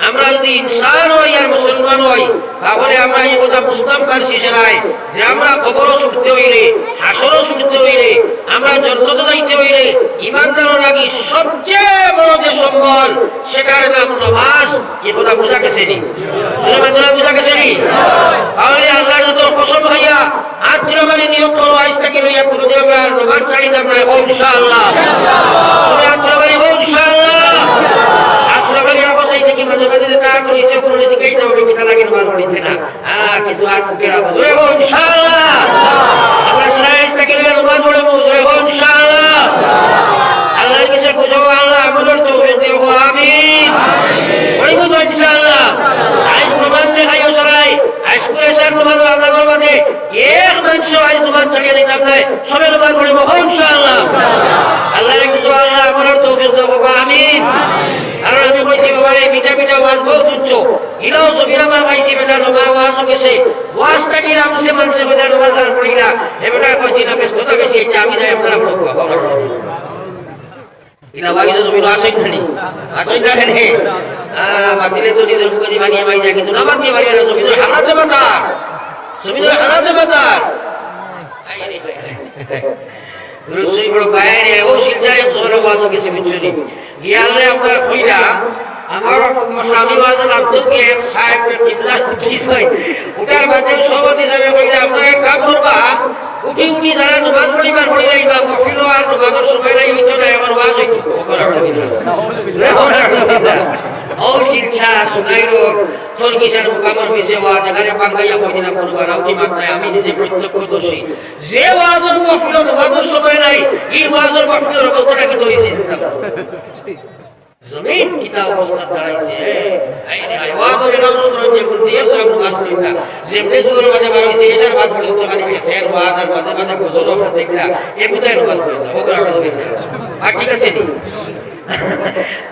Speaker 1: আমরা যদি ইনসান হই আর মুসলমান হই তাহলে আমরা এই কথা বুঝতাম কার শেষে নাই যে আমরা কবরও ছুটতে হইলে হাসরও ছুটতে হইলে আমরা জন্নতে যাইতে হইলে ইমানদারও লাগি সবচেয়ে বড় যে সম্বল সেটার নাম নামাজ এই কথা বোঝা গেছে নি বোঝা গেছে নি তাহলে আল্লাহ যত কসম হইয়া আর তিরমানি নিয়োগ করো আজ থেকে লইয়া কোনো দিন আমরা নামাজ ছাড়ি যাব না ইনশাআল্লাহ ইনশাআল্লাহ কি মাঝে মাঝে তা কইছে কোন দিকে এটা হবে কিটা লাগে নামাজ পড়িতে না কিছু আর কেরা বলে ইনশাআল্লাহ আমরা সারাই থেকে নামাজ পড়ব ইনশাআল্লাহ আল্লাহর কাছে খুঁজো আল্লাহ আমাদের তৌফিক দিও আমিন পড়ব তো ইনশাআল্লাহ আজ প্রমাণ দেখাইও সারাই আজ করে স্যার নামাজ আল্লাহর মধ্যে এক মানুষ আজ নামাজ ছাড়িয়ে দিতাম না সবে নামাজ পড়ব ইনশাআল্লাহ আল্লাহর কাছে আল্লাহ আমাদের তৌফিক দিও আমিন আর আমি কইছি বাবা এই পিঠা ওয়াজ বহুত উচ্চ ইলাও সবিরা মা কইছি বেটা নবা ওয়াজ গেছে ওয়াজটা কি রামসে মানুষের বেটা নামাজ আর পড়িলা এ বেটা কইছি না ব্যস্ততা বেশি আছে আমি যাই আপনারা পড়ব ইলা বাকি তো সবিরা আসেই খালি আসেই দেখেন হে বাতিলে তো নিজের মুখে দি বানিয়ে মাই যায় কিন্তু নামাজ দিয়ে বানিয়ে সবিরা হালাতে বাতার রসুই বড় বাইরে ও শিক্ষারে জোরে ওয়াজ গেছে বিচুরি গিয়ালে আপনার কইরা আমার স্বামী বাজার আব্দুলকে এক সাহেবের কিবলা ঠিক হয় ওটার মাঝে সভাপতি যাবে কইরা আপনারা এক কাম করবা উঠি যারা নামাজ পড়িবার পড়ি যাইবা মফিল আর নামাজের সময় নাই হইতো না আমার ওয়াজ হইতো ও শিক্ষা শুনাইলো চল কিসার কামর পিছে ওয়াজ এখানে পাঙ্গাইয়া কইনা করবা রাউটি মাথায় আমি নিজে প্রত্যক্ষদর্শী যে ওয়াজের মফিল নামাজের সময় নাই এই ওয়াজের মফিলের অবস্থাটা কি হইছে জমিন কিতাব অবস্থা দাঁড়াইছে এই ওয়াজের নাম শুনে যে কোন দিয়ে তো আমরা ওয়াজ করি না যেমনে জোর মাঝে বাড়াইছে এটার বাদ পড়ে তো খালি ফের ওয়াজ আর মাঝে গজল হবে দেখলা এই বুঝাই ওয়াজ করি না ওগরা হবে আর ঠিক আছে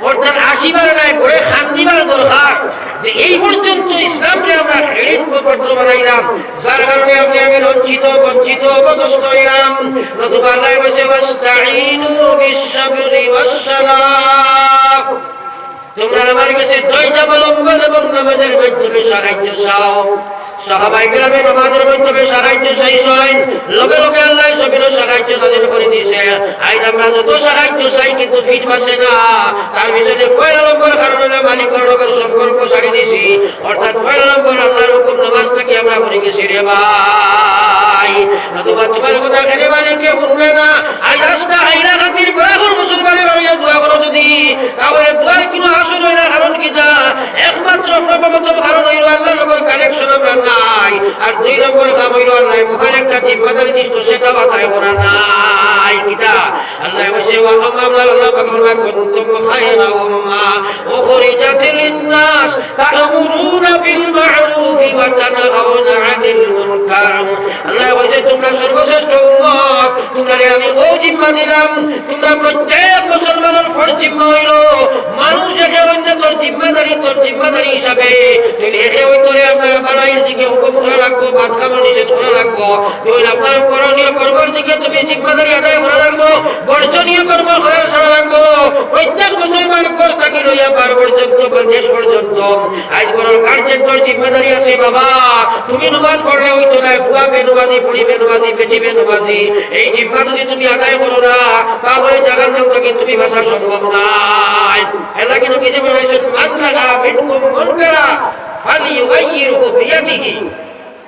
Speaker 1: অর্থাৎ আসিবার নাই পরে শান্তিবার দরকার যে এই পর্যন্ত ইসলামকে আমরা হেরিত পত্র বানাইলাম যার কারণে আমি লজ্জিত বঞ্চিত অপদস্থ হইলাম নতুবা আল্লাহ বসে ওয়াস্তাঈনু বিশ-শাবরি ওয়াস-সালাহ তোমরা আমার কাছে ধৈর্য অবলম্বন এবং নামাজের মাধ্যমে সাহায্য চাও সাহাবায়ে কেরামের নামাজের মাধ্যমে সাহায্য চাইছেন লগে লগে আল্লাহ সবির সাহায্য তাদের করে দিয়েছে আজ আমরা যত সাহায্য চাই কিন্তু ফিট বসে না তার ভিতরে পয়লা নম্বর কারণে মালিকের লোকের সম্পর্ক ছাড়ি দিয়েছি অর্থাৎ পয়লা নম্বর আল্লাহর হুকুম নামাজটাকে আমরা করে গেছি রে ভাই নতুবা তোমার কথা খেলে মালিককে শুনবে না আজ রাস্তা আইলা খাতির বরাবর মুসলমানের বাড়িয়ে দোয়া করো যদি তাহলে দোয়ার কোনো আসল হয় না কারণ কি যা একমাত্র প্রথম কারণ হইল আল্লাহর লোকের কানেকশন আমরা নাই আর দুই নম্বর কাম হইল আল্লাহ মুখার একটা জিম্মাদারি দিষ্ট সেটা মাথায় করা নাই কিটা আল্লাহ বসে আল্লাহ পাকরমা কুনতুম খায়রা উম্মা উখরিজাত লিন-নাস তা'মুরুনা বিল মা'রুফি ওয়া তানহাউনা 'আনিল মুনকার আল্লাহ বসে তোমরা সর্বশ্রেষ্ঠ উম্মত তোমরা আমি ও জিম্মা দিলাম তোমরা প্রত্যেক মুসলমানের ফরজ জিম্মা হইল মানুষকে অন্যত তোর জিম্মাদারি হিসাবে তুই এসে ওই তোরে আপনার বাড়াইয়ের দিকে হুকুম করে রাখবো, বাদ খাবো নিষেধ করে রাখবো। তুই আপনার করণীয় কর্মের দিকে তুমি জিম্মাদারি আদায় করে রাখবো, বর্জনীয় কর্ম করে সারা রাখবো। প্রত্যেক মুসলমান কর থাকি রইয়া পার পর্যন্ত শেষ পর্যন্ত আজ কোনো কার্যের তোর জিম্মাদারি আছে বাবা। তুমি নমাজ পড়লে ওই তোরা ফুয়া বেনুবাজি, পড়ি বেনুবাজি, পেটি বেনুবাজি, এই জিম্মা যদি তুমি আদায় করো না তাহলে জাহান্নাম থেকে তুমি বাঁচা সম্ভব নাই। এলা কিন্তু কি যে বলেছেন মানকানা মিনকুম মুনকারা ফালিয়ুগাইয়িরহু বিয়াদিহি,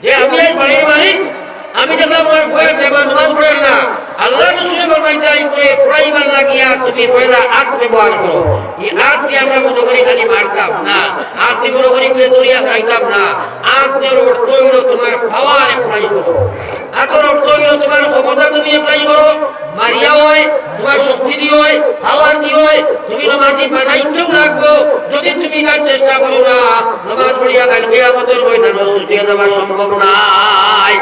Speaker 1: যে আমি এই বাড়ির মালিক, আমি দেখলাম আমার ভয়ের দেবার নামাজ পড়েন না, আল্লাহ রসুলের ফরমাইশারি করে পড়াইবার লাগিয়া তুমি পয়লা হাত ব্যবহার করো। এই হাত দিয়ে আমরা মনে করি খালি মারতাম না, হাত দিয়ে মনে করি করে দরিয়া খাইতাম না। হাতের অর্থ হইল তোমার পাওয়ার অ্যাপ্লাই করো, হাতের অর্থ হইল তোমার ক্ষমতা তুমি অ্যাপ্লাই করো। মারিয়া হয় তোমার শক্তি দিয়ে হয়, পাওয়ার দিয়ে হয়, তুমি নামাজি বানাইতেও রাখবো। যদি তুমি তার চেষ্টা করো না, নামাজ পড়িয়া কালকে আমাদের ময়দানে ছুটিয়ে যাওয়া সম্ভব নাই।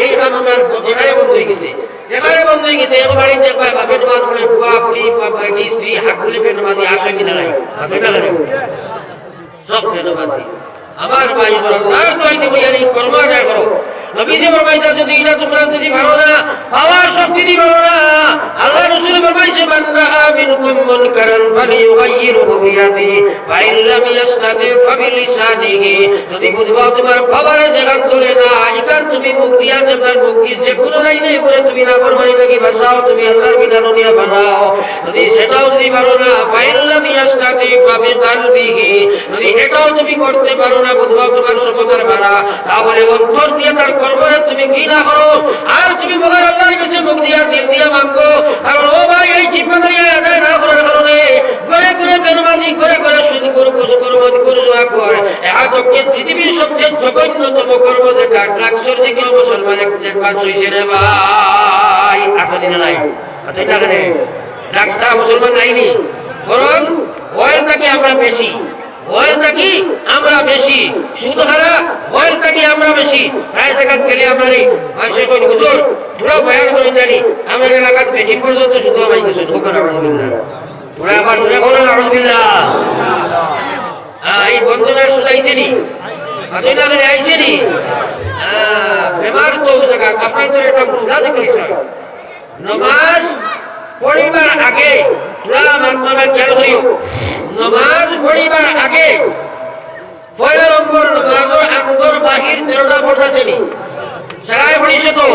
Speaker 1: এই কারণে এখানে বন্ধ হয়ে গেছে, এখানে বন্ধ হয়ে গেছে। এখন বাড়িতে বাপের নামাজ পড়ে ফুয়া ফুড়ি স্ত্রী হাত খুলে ফের নামাজি আসে কিনা নাই, আসে না সব ফের নামাজি। আমার ভাই আল্লাহর দয়াতে বইয়া এই কর্ম আদায় করো। নবীজি ফরমাইছে যদি এটা তোমরা যদি ভালো না, পাওয়ার শক্তি দি ভালো না, আল্লাহ রাসূল ফরমাইছে বান্দা মিনকুম মুনকারান ফালিয়ুগাইয়িরহু বিয়াদিহি ফাইন লাম ইয়াসতাতি ফাবিলিসানিহি। যদি বুঝবা তোমার পাওয়ারে জায়গা তোলে না, এখান তুমি মুখ দিয়া তোমার মুখ দিয়ে যে কোনো লাইনে করে তুমি না ফরমানি নাকি ভাষাও তুমি আল্লাহর বিধান নিয়ে বানাও। যদি সেটাও যদি ভালো না, ফাইন লাম ইয়াসতাতি ফাবিকালবিহি, যদি এটাও তুমি করতে পারো না, বুঝবা তোমার সমতার ভাড়া, তাহলে অন্তর দিয়ে তার কর্মরে তুমি ঘৃণা করো আর তুমি বলার আল্লাহর কাছে মুখ দিয়া দিল দিয়া মাগো। কারণ ও ভাই এই জিম্মাদারি আদায় না করার কারণে ঘরে ঘরে বেনমাজি করে করে শুধু করে বসে কর্মদি করে জোয়া করে আজকে পৃথিবীর সবচেয়ে জঘন্যতম কর্ম যেটা ট্রাক্সর দিকে মুসলমান একবার হইছে রে ভাই। আসলে না নাই আছে না রে, ট্রাক্সটা মুসলমান নাইনি, বরং ওয়েলটাকে আমরা বেশি, ওয়েলটাকে আমরা বেশি, শুধু হারা ওয়েলটাকে আমরা বেশি। প্রায় জায়গা গেলে আমরা মাসে কোন হুজুর পুরো বয়ান করে জানি আমরা এলাকার বেশি পর্যন্ত শুধু আমাই কিছু ঢোকার আলহামদুলিল্লাহ, তোরা আবার ধরে বলেন আলহামদুলিল্লাহ। এই বন্ধুরা শুনাইছেনি আজইনা করে আইছেনি বেমার তো জায়গা আপনাদের একটা বুঝা দেখি নমাজ পড়িবার আগে তোরা আমার মনে খেয়াল করিও, নমাজ পড়িবার আগে পয়লা নম্বর নামাজের আন্দর বাহির 13টা ফরজ আছেনি, সারাই পড়িছে তো।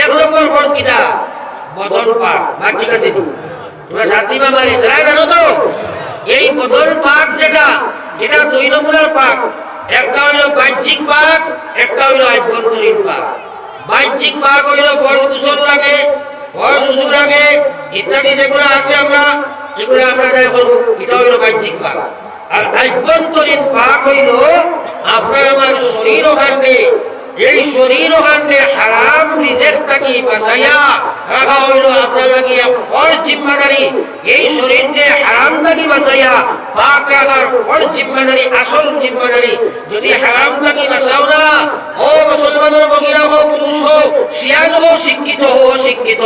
Speaker 1: 1 নম্বর ফরজ কিটা বদন পাক, বা ঠিক আছে তোমরা সাতিমা মারি সারাই জানো তো। এই বদন পাক যেটা এটা 2 নম্বরের পাক, একটা হলো বাহ্যিক পাক, একটা হলো আভ্যন্তরীণ পাক। বাহ্যিক পাক হইল ফরজ গোসল লাগে, ফরজ ওযু লাগে ইত্যাদি যেগুলো আছে আমরা এগুলো আমরা যাই করবো, এটা হইল বাহ্যিক পাক। আর আভ্যন্তরীণ পাক হইল আপনার আমার শরীর ওখানে, এই শরীর ওখানে হারাম রিজেক থাকি বাঁচাইয়া রাখা হইল আপনার লাগিয়া ফরজ জিম্মাদারি। এই শরীরকে হারাম থাকি বাঁচাইয়া পাক রাখার ফরজ জিম্মাদারি, আসল জিম্মাদারি। যদি হারাম থাকি বাঁচাও না, ও মুসলমানের মহিলা হোক পুরুষ হোক, শিয়ান হোক শিক্ষিত হোক অশিক্ষিত,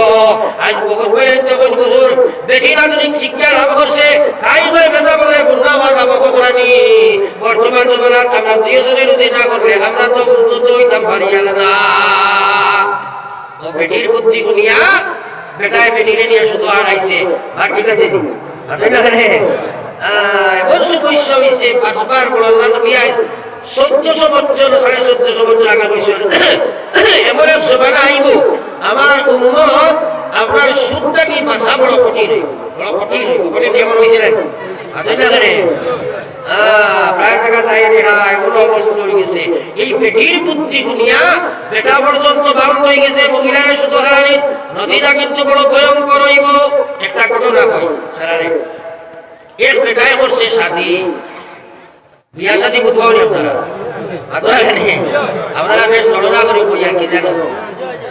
Speaker 1: আজ বহুত বলেন যখন হুজুর বেশি আধুনিক শিক্ষা লাভ করছে তাই নয় বেজা বলে বুঝলাম করানি। বর্তমান জমানাত আমরা দুইজনের যদি না করলে আমরা তো উন্নত হইতাম পারি না। ও বেটির বুদ্ধি গুনিয়া বেটায় বেটিকে নিয়ে শুধু আড়াইছে, আর ঠিক আছে পাঁচবার বড় নবী আইছে 1400 বছর 1450 বছর আগে বছর এমন এক জমানা আইব আমার উম্মত আপনার সুদটা কি ভাষা বড় কঠিন হইব, বড় কঠিন হইব বলে যেমন হয়েছিলেন আছে না রে প্রায় টাকা চাই দেখা এগুলো অবস্থা হয়ে গেছে। এই বেটির বুদ্ধি গুনিয়া বেটা পর্যন্ত বাউন্ড হয়ে গেছে, মহিলারা শুধু হারানি নদীটা কিন্তু বড় ভয়ঙ্কর হইব। একটা ঘটনা কই সারারে এক বেটায় করছে সাথী, বিয়া সাথী বুঝবাও নি আপনারা আপনারা বেশ ঘটনা করে বই আর কি জানো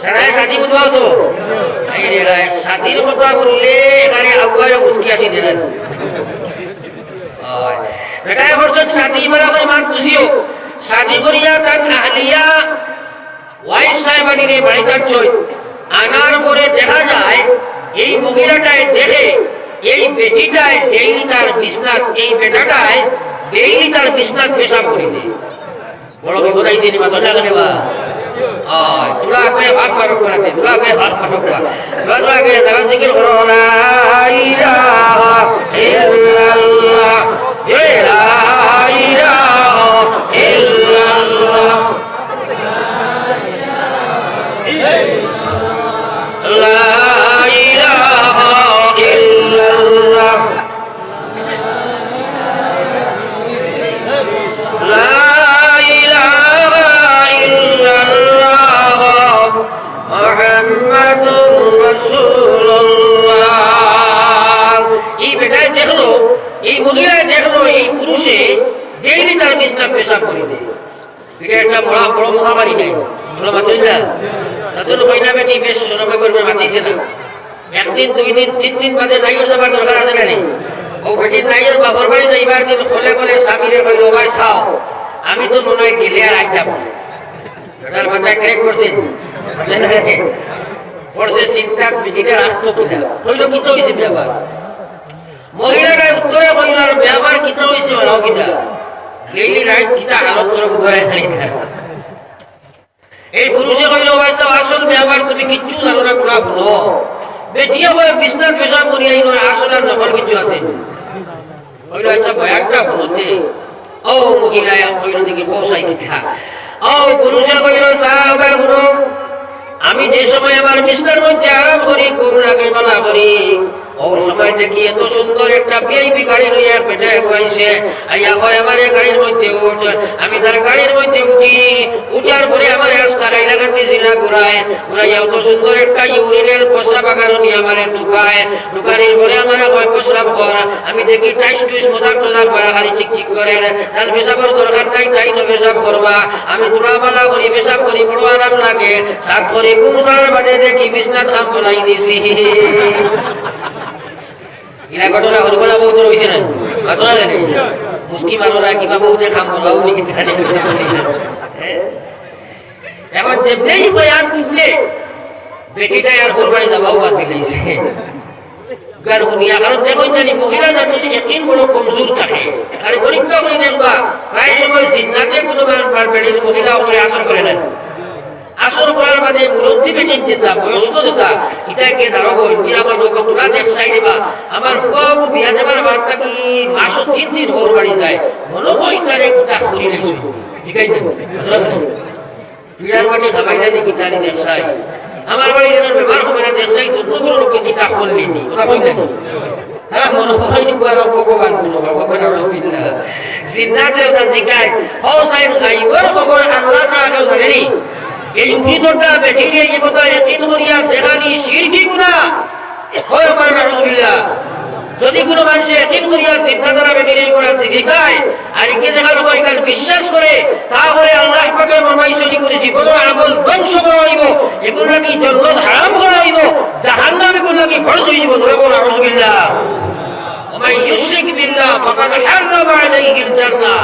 Speaker 1: সারায় সাথী বুঝবাও তো সাথীর কথা বললে এখানে আগুয়ারে বুঝকি আসি দেন বেটায় করছে সাথী মারা করে মান খুশিও সাথী করিয়া তার আহলিয়া ওয়াইফ সাহেবানির বাড়িতে ছয় আনার পরে দেখা যায় এই মহিলাটায় দেখে এই বেটিটায় ডেইলি তার বিছনাত এই বেটাটায় ডেইলি তার বিছনাত পেশাব করে দেয় বড় বিপদ আইছে নি মাথা লাগালে বা তোরা আগে ভাত পারো করাতে তোরা আগে ভাত পারো করা তোরা আগে যারা জিকির করো লা ইলাহা ইল্লাল্লাহ লা ইলাহা ইল্লাল্লাহ লা ইলাহা ইল্লাল্লাহ লা এই মহিলায় দেখলো এই পুরুষে ডেইলি তার বিছনা পেশাব করে দেয় এটা একটা বড় মহামারী নাই বড় মাথা তার জন্য মহিলা বেটি বেশ সময় করবে মাতিছে না একদিন দুই দিন তিন দিন বাদে নাইয়ের যাবার দরকার আছে কেন ও বেটির নাইয়ের বাবার বাড়ি যাইবার দিন খোলে খোলে স্বামীরে বলল ভাই খাও আমি তো মনে হয় গেলে আর আইতাম ওটার মাথায় ক্রেক করছে পড়ছে চিন্তা বেটিটা আসতো কিনা হইল কি তো হয়েছে ব্যাপার মহিলাটা উত্তরে মহিলার ব্যবহার কিতা হয়েছে বলাও কিতা ডেইলি রাইট কিতা হালত করে ঘরে খাইতে এই পুরুষে কইল বাচ্চা আসল ব্যবহার তুমি কিচ্ছু জানো না পুরা ভুলো বেটিয়া বলে বিছনার পেশাব করিয়া এই আসল আর নকল কিছু আছে কইল আচ্ছা ভয়াকটা ভুলতে ও মহিলা কইল দেখি পৌঁছাই কিতা ও পুরুষে কইল সাহাবা গুরু আমি যে সময় আমার বিছনার মধ্যে আরাম করি করুণাকে বলা করি ও সময় দেখি এত সুন্দর একটা ভিআইপি গাড়ি লইয়া পেটে কইছে আইয়া কয় আমার গাড়ির মধ্যে উঠ আমি তার গাড়ির মধ্যে উঠি উঠার পরে আমার রাস্তা লাগাতে জিনা ঘুরায় ঘুরাইয়া এত সুন্দর একটা ইউরিনের প্রস্রাব আকারও নিয়ে আমার ঢুকায় ঢুকানোর পরে আমার কয় প্রস্রাব কর আমি দেখি টাইস টুইস মজাক টজাক করা খালি ঠিক ঠিক করে তার পেশাবের দরকার নাই তাই তো পেশাব করবা আমি তোড়ামালা করি পেশাব করি বড় আরাম লাগে সাত করি কুমসার বাদে দেখি বিছনার খাম বলাই দিছি ইলা ঘটনা হল বলা বহুত রইছে না ঘটনা জানি মুসকি মানোরা কিবা বহুতে কাম বলাও নি কিছু খালি এখন যেই বয়ান দিছে বেটিটা আর কোরবানি যাবাও বাদ দিয়েছে গার দুনিয়া কারণ দেখো জানি মহিলা জাতি একদিন বড় কমজোর থাকে আর পরীক্ষা করে দেখবা প্রায় সময় জিন্নাতে কোনো বেড়ির মহিলা উপরে আসর করে না আসর করার বাদে মুরব্বী বেটিন যেতা বয়স্ক যেতা ইটাকে দাঁড়াবো ইন্দিরা বলবো তোরা দেশ চাই দেবা আমার খুব বিয়া যাবার বার্তা কি মাসও 3 দিন ওর বাড়ি যায় মনে হয় তারে কিতা করি নাকি ঠিক আছে বিয়ার বাড়ি খাবাই যায় কি তারি দেশ চাই আমার বাড়ি যেন ব্যবহার হবে না দেশ চাই দুটো লোকে কিতা করলেনি ওরা বই নাকি তারা মনে হয় নি আর ভগবান কোনো ভগবান আর বিল্লাহ জিন্নাতে ওটা জিগায় ও সাইন গাইবর ভগবান আল্লাহ তাআলা কেউ জানেনি এই ভিতরটা বেঠিয়ে এই কথা ইয়াকিন করিয়া সেখানি শিরকি গুনাহ হয় আমার নাউজুবিল্লাহ যদি কোনো মানুষ ইয়াকিন করিয়া চিন্তা দ্বারা বেঠিয়ে করার দিকায় আর কি দেখানো হয় কাল বিশ্বাস করে তাহলে আল্লাহ পাকের ফরমাইশি করে জীবন আমল ধ্বংস করে দিব এগুলো নাকি জান্নাত হারাম করে দিব জাহান্নামে কোন নাকি ফরজ হইব ধরে বল নাউজুবিল্লাহ ওমাই ইউশরিক বিল্লাহ ফাকাদ হারাম আলাইহিল জান্নাহ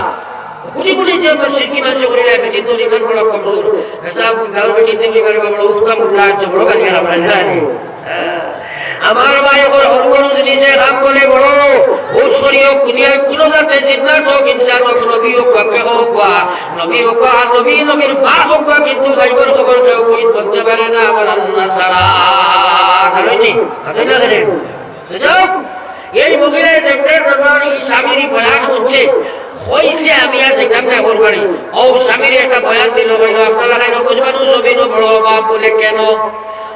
Speaker 1: কুড়ি কুড়ি যে শিরকি মানুষ করে বেটি তো ইমান বড় কমজোর সব গাল বেটি থেকে বড় উত্তম উল্লাহ আছে বড় গালি আমরা জানি আমার ভাই ওর হরমোন জিনিসে কাম করে বড় ওশরিয় দুনিয়ার কোনো জাতে জিন্নাত হোক ইনসান হোক নবী হোক পাকে হোক বা নবী হোক আর নবীর বাপ হোক কিন্তু গাইবর খবর কেউ কই বলতে পারে না আমার আল্লাহ ছাড়া জানেনি আছে না জানেন তো যাও এই মহিলার ডক্টর দরবারে স্বামীর বয়ান হচ্ছে হইছে আমি আর দেখলাম না ওর বাড়ি ও স্বামীর একটা বয়ান দিল বলল আপনারা কেন বুঝবেন জমিন বড় বাপ বলে কেন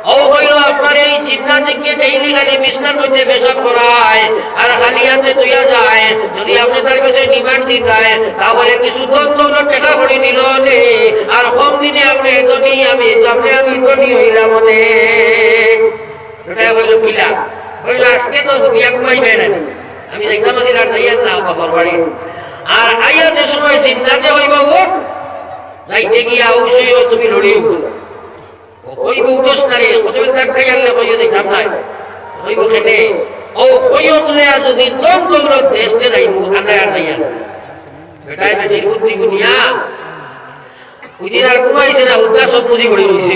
Speaker 1: ও হইল আপনার এই চিন্তা থেকে ডেইলি খালি বিছনার মধ্যে পেশাব করায় আর খালি হাতে তুইয়া যায় যদি আপনি তার কাছে ডিমান্ড দিতেন তাহলে কিছু তন্ত্র টাকা করে দিল আর কম দিনে আপনি ধনী আমি ধনী হইলাম ওটা বলল পিলা বলল আজকে তো বিয়া ঘুমাইবে না আমি দেখলাম আর যাইয়া না বাবার বাড়ি আর আইয়াতে সময় চিন্তাতে হইব যাইতে গিয়া অবশ্যই তুমি লড়িও ওই উঠোস নারে কতদিন তার খাই আনলে কইও দেখলাম নাই হইব খেটে ও কইও বলে আর যদি তন্ত্র দেশতে যাইব আনা আর যাইয়া বেটাই বেটির বুদ্ধি গুনিয়া ওইদিন আর ঘুমাইছে না উদ্দাস সব বুঝি পড়ে রয়েছে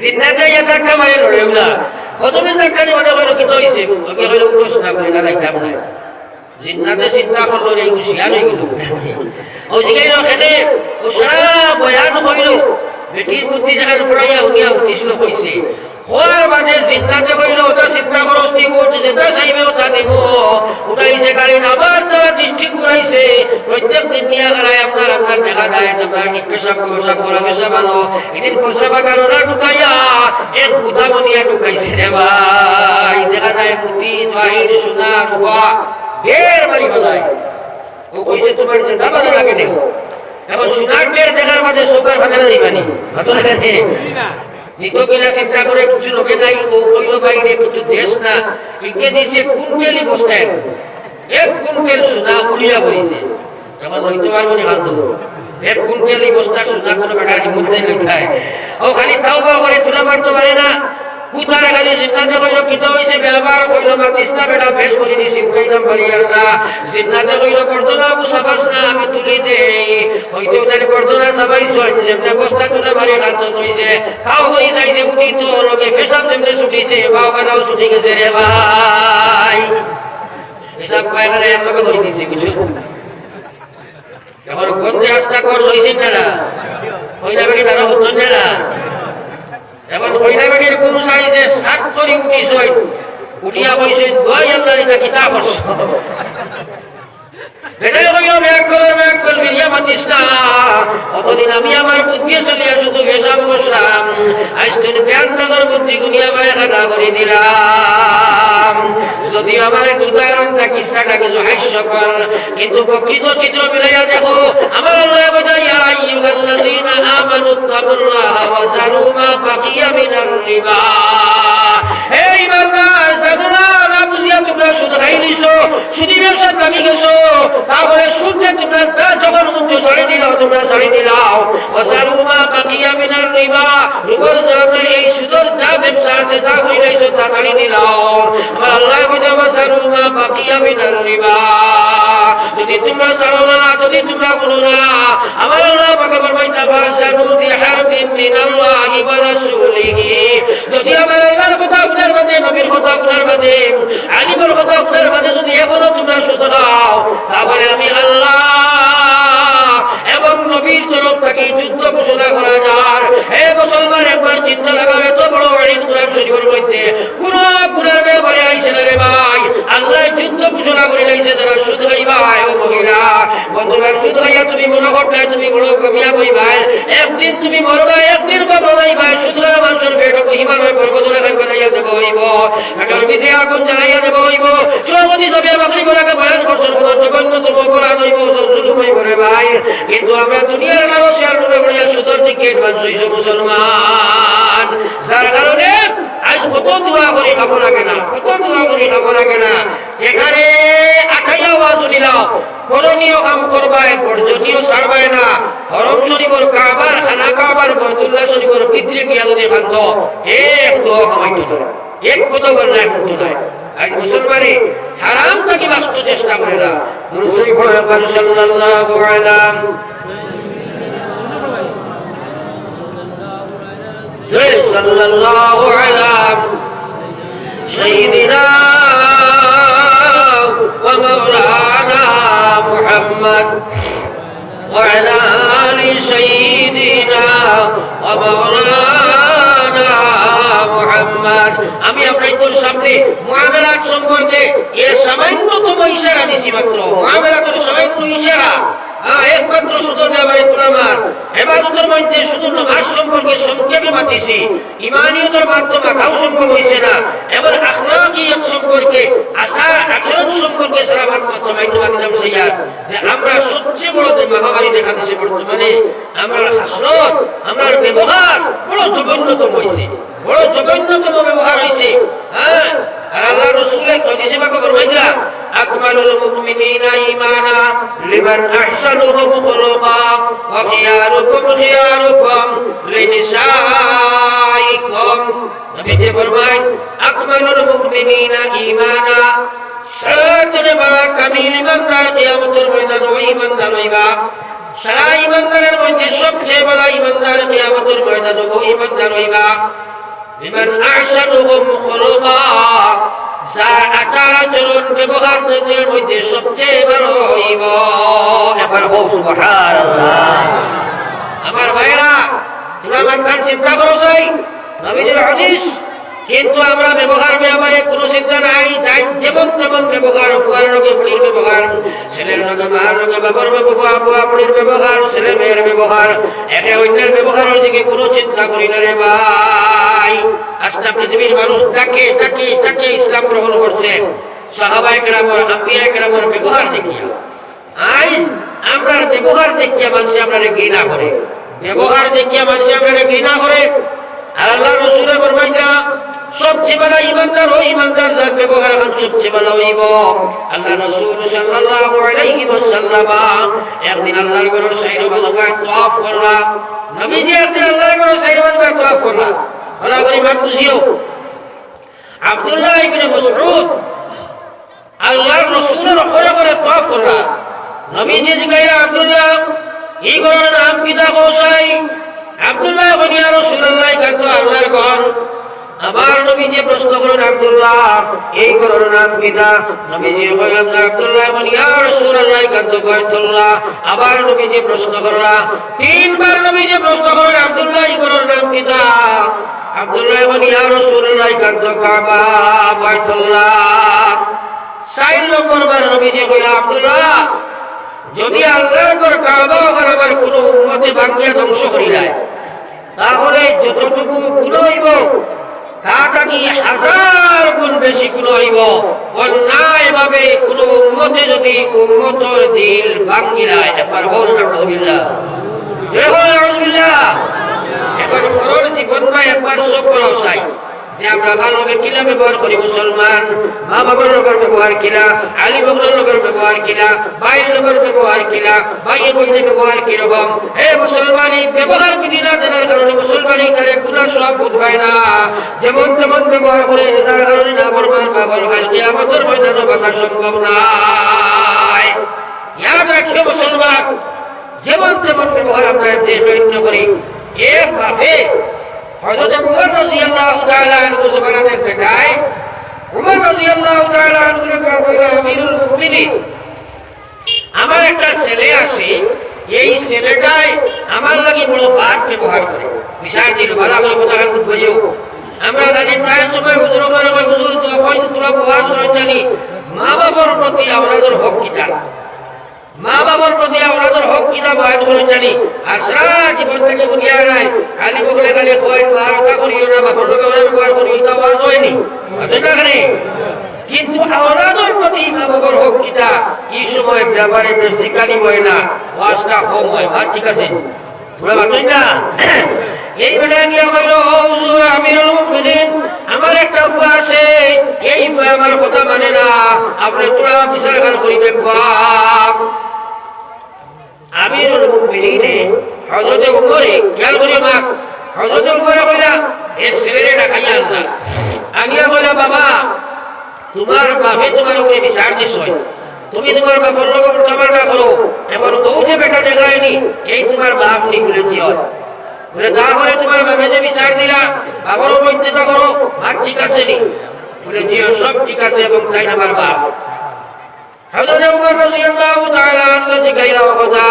Speaker 1: চিন্তাতে যাইয়া তার খামারে লড়েও না প্রথমে দেখানি মনে হলো কি হইছে ওকে হইল প্রশ্ন করে লাগাইতাম না জিন্নাতে চিন্তা করলো এই হুশিয়ার হয়ে গেল ও জিগাইল এখানে ও সারা বয়ান হইল বেটির বুদ্ধি যেখানে পড়াইয়া উনিয়া উঠিছিল কইছে হওয়ার বাদে চিন্তাতে কইল ওটা চিন্তা করস দিব যেটা চাইবে ওটা দিব উঠাইছে গাড়ি আবার তারা ডিস্ট্রিক্ট ঘুরাইছে প্রত্যেক দিন নিয়ে গাড়ায় আপনার আপনার দেখা যায় আপনার পেশাব করা পেশাব আনো এদিন পেশাব কারণা ঢুকাইয়া এক বুধামনিয়া ঢুকাইছে রে ভাই দেখা যায় পুঁতি বাহির সোনা রূপা ঢের বাড়ি বাজায় ও কইছে তোমার চিন্তা ভালো লাগে নেব এখন সোনার ঢের দেখার মাঝে সোকার ভালো দিবানি ভালো লাগে না নিতকিলা চিন্তা করে কিছু লোকে নাই ওইল বাইরে কিছু দেশ না ইকে দিছে কুইন্টালি বস্তায় এক কুইন্টাল সোনা উড়িয়া করেছে তখন হইতে পারবো না হাত দেবো এক কুইন্টালি বস্তা সোনা কোনো বেটার মধ্যে খায় ও খালি তাও করে তুলা মারতে পারে না কুতার খালি সিদ্ধান্তে কইল কিত হইছে বেলবার কইল মাতিসনা বেটা বেশ করে দিছি কইতাম পারিয়া না সিদ্ধান্তে কইল করতো না সাবাস না আমি তুলি দেই হইতে উঠার করতো না সবাই যেমন বস্তা তুলে মারি হাত হইছে তাও হই যাইছে উঠি তো লোকে পেশাব যেমন ছুটিছে বাবারাও ছুটি গেছে রে ভাই পেশাব পায়খানা এক লোকে ধরে দিছে কিছু এখন গন্ধে আস্থা কর হইছে না হইলা বেটি তারা হতো না এখন হইলা বেটির পুরুষ আইছে 7 তরি উঠিস হই উঠিয়া বইছে দই আল্লাহর এটা কিতাব এটাই হইল ব্যাগ কর বিরিয়া মাতিস না অতদিন আমি আমার বুদ্ধি চলিয়া শুধু বেশাব বসলাম আজ তুমি জ্ঞানটার বুদ্ধি গুনিয়া পায়খানা করে দিলাম যদি আমার উদাহরণটা কিসটা কিছু হাস্যকর কিন্তু প্রকৃত চিত্র মিলাইয়া দেখো আমার আল্লাহ বাজাইয়া আইয়ুহাল্লাযীনা আমানুত্তাকুল্লাহা ওয়া যারু মা বাকিয়া মিনার রিবা হে ইমানদার জানো না বুঝিয়া তোমরা সুদ খাইলিছো সুদি ব্যবসা লাগি গেছো তাহলে সুদে তোমরা তা যখন মুখ ছাড়ি দিলাও তোমরা ছাড়ি দিলাও ওয়া যারু মা বাকিয়া মিনার রিবা রুবর জানা এই সুদের যা ব্যবসা আছে তা হইলাইছো তা ছাড়ি দিলাও আমার আল্লাহ বাজাইয়া মা বাকিয়া মিনার রিবা যদি তোমরা ছাড়ো না যদি তোমরা বলো না আমার আল্লাহ পাক ফরমাইতা ফাশাদু বিহারবিন মিনাল্লাহি ওয়া রাসূলিহি যদি আমার আল্লাহর কথা আপনার মাঝে নবীর কথা আপনার মাঝে আলিমের কথা আপনার মাঝে যদি এখনো তোমরা শুধাও তাহলে আমি আল্লাহ এবং নবীর তরফ থেকে যুদ্ধ ঘোষণা করা যায় হে মুসলমান একবার চিন্তা লাগাও এত বড় ঈদ কোরআন শরীফের মধ্যে পুরো পুরার ব্যাপারে আইছে রে ভাই আল্লাহ যুদ্ধ ঘোষণা করে লাইছে যারা সুদ খাইবা ও মহিলা বন্ধুরা সুদ খাইয়া তুমি মনে করতে তুমি বড় কবিয়া কই ভাই একদিন তুমি মরবা একদিন কবর যাইবা সুদরা মানুষের পেট কহিমানের পর্বতরে খাইবা লাইয়া যাব হইব এটার বিধি আগুন জ্বালাইয়া যাব হইব সভাপতি সবে বাকরি করাকে বয়ান করছেন জগন্নাথ অপরাধ হইব জুলুম হইব রে ভাই কিন্তু আমরা দুনিয়ার মানুষ আর মনে করি সুদের দিকে মানুষ হইছে মুসলমান যার কারণে আজ কত দোয়া করি খাবো লাগে না কত দোয়া করি খাবো লাগে না এখানে আঠাইয়া আওয়াজ দিলাও করণীয় কাম করবায় বর্জনীয় ছাড়বায় না হরম শরীফের কাবার খানা কাবার বরতুল্লাহ শরীফের ভিতরে গিয়া যদি খাদ্য এক দোয়া কামাইতে না এক কথা বললে এক কথা নয় আজ মুসলমানে হারাম থেকে বাঁচতে চেষ্টা করে না দুরূদ শরীফ পড়ে সাল্লাল্লাহু আলাইহি সাল্লাল্লাহু আলাইহি সাইয়্যিদিনা ওয়া মাওলানা মুহাম্মদ ওয়া আলা আলি সাইয়্যিদিনা ওয়া মাওলানা মুহাম্মদ আমি আপনাদের সামনে মুআমালাত সম্পর্কে এর সামান্যতম ইশারা দিছি মাত্র মুআমালাতের সামান্য ইশারা একমাত্র সুযোগ আমার তোমার ইবাদতের মধ্যে শুধু নামাজ সম্পর্কে সংক্ষেপে বাতিছি ঈমানিয়তের মাধ্যমে কাউ সম্ভব হইছে না এবং আখলাকিয়ত সম্পর্কে আচরণ সম্পর্কে সারা মাত্র মাইতুমাকিদাম সাইয়াদ যে আমরা সবচেয়ে বড় যে মহামারী দেখা দিছে বর্তমানে আমরা হাসরত আমরা ব্যবহার বড় জঘন্যতম হইছে বড় জঘন্যতম ব্যবহার হইছে হ্যাঁ আর আল্লাহ রাসূলের হাদিসে পাক ফরমাইলা আকমালুল মুমিনিনা ঈমানা লিমান আহসানুহুম খুলুকা ওয়া খিয়ারুকুম লিনিসাইকুম নবীজি ফরমায় আকমালুল মুমিনিনা ঈমানা সারাজনে বড় কামিল ইমানদার কিয়ামতের ময়দানে ওই ইমানদার হইবা সারা ইমানদারের মধ্যে সবচেয়ে বড় ইমানদার কিয়ামতের ময়দানে ওই ইমানদার হইবা লিমান আহসানুহুম খুলুকা, যার আচার আচরণ ব্যবহার তাদের মধ্যে সবচেয়ে ভালো হইব। এবার হোক সুবহানাল্লাহ। আমার ভাইরা, তোমরা মানখান চিন্তা করো যাই নবীজির হাদিস, কিন্তু আমরা ব্যবহার ব্যাপারে কোনো চিন্তা নাই। যাই যেমন তেমন ব্যবহার, বুয়ার রোগে বুড়ির ব্যবহার, ছেলের রোগে মার রোগে বাবার ব্যবহার, বুয়া বুড়ির ব্যবহার, ছেলে মেয়ের ব্যবহার, একে অন্যের ব্যবহারের দিকে কোনো চিন্তা করি না রে ভাই। আজকে পৃথিবীর মানুষ তাকে তাকে তাকে ইসলাম গ্রহণ করছে সাহাবায়ে কেরামের, আম্বিয়ায়ে কেরামের ব্যবহার দেখিয়া। আজ আমরা ব্যবহার দেখিয়া মানুষ আপনারা ঘৃণা করে, ব্যবহার দেখিয়া মানুষ আপনারা ঘৃণা করে। আর আল্লাহ রাসূলের ফরমাইতা সবচেয়ে বড় ঈমানদার ওই ঈমানদার যার ব্যবহার সবচেয়ে ভালো হইব। আল্লাহ রাসূল সাল্লাল্লাহু আলাইহি ওয়াসাল্লাম একদিন আল্লাহর ঘরের সাইরে বাজার তওয়াফ করলা। নবীজি একদিন আল্লাহর ঘরের সাইরে বাজার তওয়াফ করলা। ভালো করে মান বুঝিও, আব্দুল্লাহ ইবনে মাসউদ আল্লাহর রাসূলের ঘরে ঘরে তওয়াফ করলা। নবীজি জিজ্ঞাসা, আব্দুল্লাহ এই ঘরের নাম কি তা কোসাই? আব্দুল্লাহ বলি, ইয়া রাসূলুল্লাহ কান্ত আল্লাহর ঘর। আমার নবীজি প্রশ্ন করেন, আব্দুল্লাহ এই ঘরের নাম কি তা? নবীজি বললেন, আব্দুল্লাহ বলি, ইয়া রাসূলুল্লাহ কান্ত বাইতুল্লাহ। আবার নবীজি প্রশ্ন করলা, তিনবার নবীজি প্রশ্ন করেন, আব্দুল্লাহ এই ঘরের নাম কি তা? আব্দুল্লাহ বলি, ইয়া রাসূলুল্লাহ কান্ত কাবা বাইতুল্লাহ। ৪ নম্বর বার নবীজি কইলা, আব্দুল্লাহ যদি আল্লাহর ঘর কাবা ঘর আমার কোনো উম্মতে ভাঙিয়া ধ্বংস করি যায়, তাহলে যতটুকু গুণ হইব তাটা কি 1000 গুণ বেশি গুণ হইব। অন্যায় ভাবে কোনো উম্মতে যদি উম্মতের দিল ভাঙি যায়, একবার বল আলহামদুলিল্লাহ, আলহামদুলিল্লাহ। এখন পুরো জীবনটা একবার সব করা চাই যে আমরা ভালোভাবে কিলা ব্যবহার করি। মুসলমান মা বাবার লোকের ব্যবহার কিনা, আলী বকরের লোকের ব্যবহার কিনা, ভাইয়ের লোকের ব্যবহার কিনা, ভাইয়ের বইনের ব্যবহার কিরকম। হে মুসলমান, এই ব্যবহার বিধি না জানার কারণে মুসলমান এই কারে গুনাহ সব বোধ হয় না। যেমন তেমন ব্যবহার করে যার কারণে না বলবার বাবার হয়, কিয়ামতের ময়দানে বাঁচা সম্ভব নয়। ইয়াদ রাখিও মুসলমান, যেমন তেমন ব্যবহার আমরা চরিত্র করি। এভাবে হযরত উমর রাদিয়াল্লাহু তাআলা আনহু জমানাতে পেটায়, উমর রাদিয়াল্লাহু তাআলা আনহু আমিরুল মুমিনিন, আমার একটা ছেলে আছে, এই ছেলেটাই আমার লাগি বড় বাদ ব্যবহার করে। বিষয় দিল ভালো করে কথা বুঝিও। আমরা জানি প্রায় সময় হুজুর করে হুজুর তো হয়তো তোরা বহার জানি মা বাবার প্রতি আমাদের হক কিটা, মা বাবার প্রতি আমাদের হক কিটা বহার করে জানি। আর সারা জীবন থেকে বুঝিয়া নাই, খালি বলে খালি কয় বারটা করিও না, বাবার লোক ব্যবহার করিও, তা বলা হয়নি না। কিন্তু আওলাদের প্রতি মা বাবার হক কিটা কি সময় ব্যাপারে শিকারি হয় না, ওয়াজটা কম হয়। আর ঠিক আছে এই বেলা গিয়ে বলল, হুজুর আমিরুল মুমিনিন, আমার একটা বুয়া আছে, এই বুয়া আমার কথা মানে না, আপনি তোরা বিচার খান করি দেখবাম। আমিরুল মুমিনিন হযরত উমরে খেয়াল করি মা, হযরত উমরে কইলা, এই ছেলেরে ডাকাইয়া আনলা। আনিয়া বলে, বাবা তোমার বাপে তোমার উপরে বিচার দিস, তুমি তোমার বাপের লোক তামাশা করো, এবার বউ যে বেটা দেখায়নি, এই তোমার বাপ নি বলে দিও বলে, তাহলে তোমার বাপে যে বিচার দিলা বাবার উপর চিন্তা করো, আর ঠিক আছে নি বলে, জিও সব ঠিক আছে, এবং তাই আমার বাপ। হযরত উমর রাদিয়াল্লাহু তাআলা আনহু জিজ্ঞাসা কথা,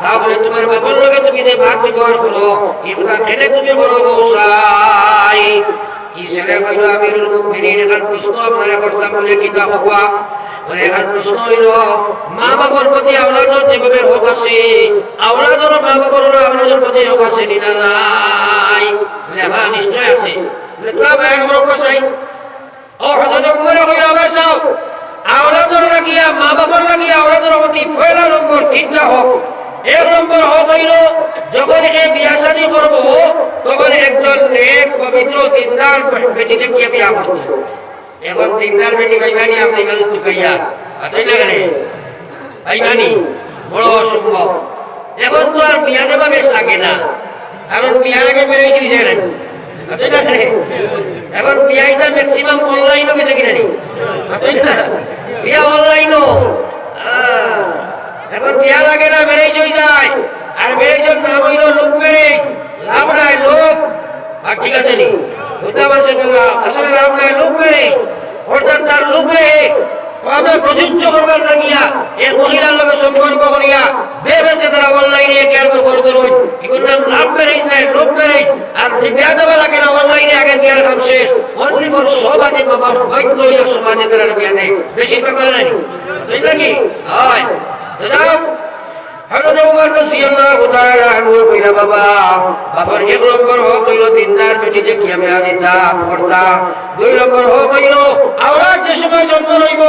Speaker 1: তাহলে তোমার বাপের লোকে তুমি যে ভাত ব্যবহার করো, এটা ঠেলে তুমি বড় বউসাই। কি ছেলে কইল, আমিরুল মুমিনিন এখান প্রশ্ন আপনারা করতাম বলে কিতাব হওয়া বলে, এখান প্রশ্ন হইল মা বাবার প্রতি আওলাদের যেভাবে হক আছে, আওলাদেরও মা বাবার আওলাদের প্রতি হক আছে না নাই? বলে, হ্যাঁ নিশ্চয় আছে। বলে, তোরা ভাই বড় কথাই ও হযরত উমর কইল, বাসাও আওলাদের লাগিয়া মা বাবার লাগিয়া আওলাদের প্রতি পয়লা নম্বর 3টা হক। 1 নম্বর হক হইল যখন এ বিয়া শাদী করব তখন একজন নেক পবিত্র দিনদার বেটিকে গিয়ে বিয়া করতে। এখন দিনদার বেটি ভাইগানি আপনি গেল চুকাইয়া তাই না রে ভাইগানি, বড় অসম্ভব। এখন তো আর বিয়া দেওয়া বেশ লাগে না, কারণ বিয়ার আগে বেড়ে যায় না, তাই না রে। এখন বিয়াইটা ম্যাক্সিমাম অনলাইনও গেছে কিনা নি, তাই না, বিয়া অনলাইনও। এখন বিয়া লাগে না, বেড়েই যায়। আর বেড়ে নাম হইল লোক বেড়ে লাভ নাই, লোক। আর ঠিক আছে নি ওটা বলছে আসলে আমরা লোক নেই অর্থাৎ তার লোক নেই আমরা প্রযোজ্য করবার লাগিয়া এই মহিলার লোকের সম্পর্ক করিয়া বেবেছে তারা অনলাইনে কেয়ার করতে রই এগুলো লাভ বেড়ে যায় লোক বেড়ে আর বিয়া দেওয়া লাগে না অনলাইনে আগে কেয়ার কাম শেষ অনলি ফর সমাজে বাবা বৈধ হইয়া সমাজে তারা বিয়া দেয় বেশি ব্যাপার নেই ঠিক নাকি হয় দাদা হযরত ওমর রাদিয়াল্লাহু তাআলা আনহু কইলা বাবা বাবার এক নম্বর হইল দিনদার বেটিতে কি আমি আদিতা করতা দুই নম্বর হইল আওয়াজ যে সময় জন্ম লইব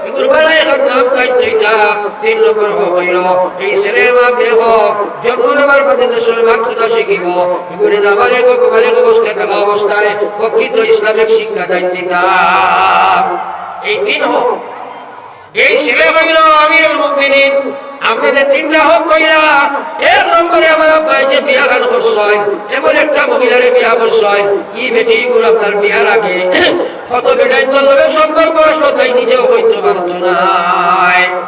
Speaker 1: এগুলো বেলায় এক নাম কাইতা তিন নম্বর হইল এই ছেলে মা দেহ জন্ম নেবার পথে যে সময় মাতৃতা শিখিব এগুলো নাবালিগ বালিগ অবস্থায় থাকা অবস্থায় প্রকৃত ইসলামিক শিক্ষা দায়িত্ব এই তিন এই ছেলে হইল আমিরুল মুমিনিন আপনাদের তিনটা হোক কইরা এক নম্বরে আমার আব্বাই যে বিয়া গান করছয় এমন একটা মহিলারে বিয়া করছয় ই বেটি গুলো আপনার বিয়ার আগে কত বেটাই তো লোকের সম্পর্ক তাই নিজেও হইতে পারত না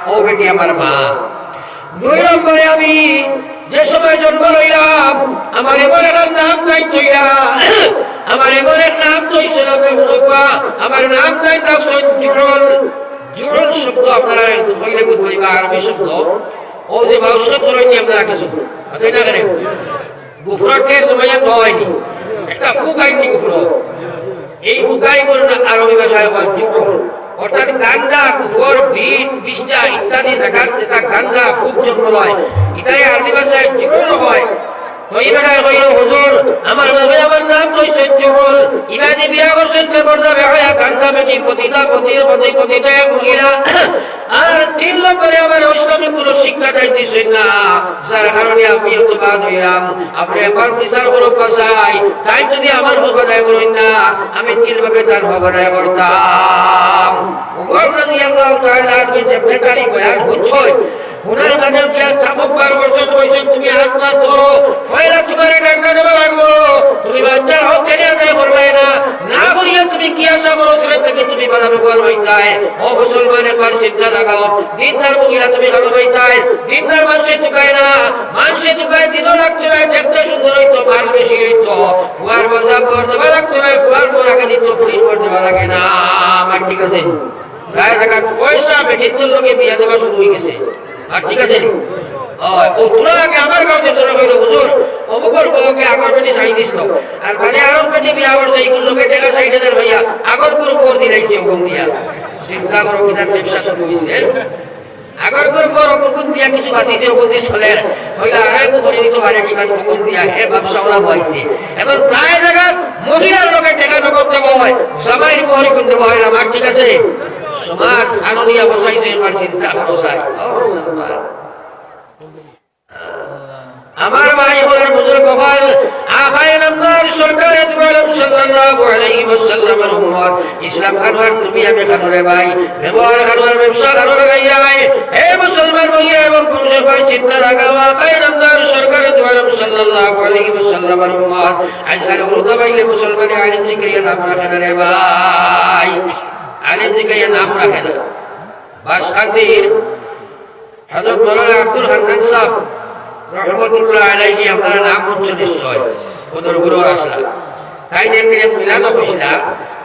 Speaker 1: ও বেটি আমার মা দুই নম্বরে আমি যে সময় জন্ম লইলাম আমার এমন একটা নাম চাই তৈরা আমার এমন এক নাম চইছিল আমার নাম চাই তা জুড়ল জুড়ল শব্দ আপনারা হইলে বুঝবই বা আরবি শব্দ ও যে ভবিষ্যৎ রয়েছে আপনারা কিছু তাই না কেন গুফরকে তোমায় তো হয়নি একটা ফুকাইনি গুফর এই ফুকাই করে আরবি ভাষায় বলে জুড়ল অর্থাৎ গান্দা কুফর বিট বিষ্টা ইত্যাদি জায়গা যেটা গান্দা খুব জন্ম হয় এটাই আরবি ভাষায় জুড়ল হয় তো এবারে কইল হুজুর আমার বাবা আমার নাম কইছেন জুড়ল ইবাদি বিয়া করছেন বেপরদা বেহায়া গান্দা বেটি পতিতা মহিলা আর তিন নম্বরে আমার ইসলামিক কোনো শিক্ষা দিতেছেন না যার কারণে আমি তো বাদ হইলাম আপনি আমার বিচার করো পাশাই তাই যদি আমার হবাদায় করেন না আমি তিনভাবে তার হবাদায় করতাম ওমর রাদিয়াল্লাহু তাআলা কে যে বেটারি বয়ান হচ্ছে ওনার কাছে কি চাবুক বার করছো তুমি হাত মার ধরো ফয়রা তোমারে ডান্ডা দেবা লাগবো তুমি বাচ্চার হক কেড়ে আদায় করবে না না বলিয়া তুমি কি আশা করো ছেলে থেকে তুমি বানানো করবাই তাই ও মুসলমানের পর চিন্তা লাগাও দিনদার মহিলা তুমি ভালোবাই তাই দিনদার মানুষে চুকায় না মানুষে চুকায় দিনও লাগতো না দেখতে সুন্দর হইতো মাল বেশি হইতো ফুয়ার বন্ধা পর দেওয়া লাগতো না ফুয়ার পর আগে দিত ফ্রি করে দেওয়া লাগে না আমার ঠিক আছে গায়ে থাকা পয়সা বেটির লোকে বিয়া দেওয়া শুরু হয়ে গেছে আর ঠিক আছে ও তোরা আগে আমার কাছে তোরা হইল হুজুর অবকর বউকে আগর বেটি ছাই দিছিল আর মানে আরো বেটি বিয়া করছে এই লোকে টাকা ৬০,০০০ ভাইয়া আগর করে উপর দিলাইছে হুকুম দিয়া চিন্তা করো কিনা ব্যবসা শুরু হয়েছে আগর করে বড় হুকুম দিয়া কিছু বাঁচিয়েছে হুকুম দিয়ে চলে হইলে আড়াই করে দিতে পারে কিনা হুকুম দিয়া হে ব্যবসা ওরা হয়েছে এখন প্রায় জায়গা মহিলার লোকে টাকা নগদ দেওয়া হয় সবাই বহরি করতে হয় আমার ঠিক আছে সমাজ আনন্দিয়া বসাইছে আমার চিন্তা বসায় আমার ভাই হলেন বুজুর্গ হল আখায়ে নামদার সরকারে দু আলম সাল্লাল্লাহু আলাইহি ওয়াসাল্লামের উম্মত ইসলাম খানওয়ার তুমি আমি খানরে ভাই ব্যবহার খানওয়ার ব্যবসা খানরে গাইয়াই হে মুসলমান ভাইয়া এবং পুরুষ ভাই চিন্তা লাগাও আখায়ে নামদার সরকারে দু আলম সাল্লাল্লাহু আলাইহি ওয়াসাল্লামের উম্মত আজকাল মুরদা ভাইলে মুসলমানে আলিম জিকিরিয়া নাম রাখে রে ভাই আলিম জিকিরিয়া নাম রাখে না বাসখালীর হযরত মাওলানা আব্দুল হান্নান সাহেব রহমতুল্লাহ আলাইহি আপনারা নাম শুনছেন নিশ্চয় ওদের গুরু আসলা তাই দেখে মিলাদ বসিলা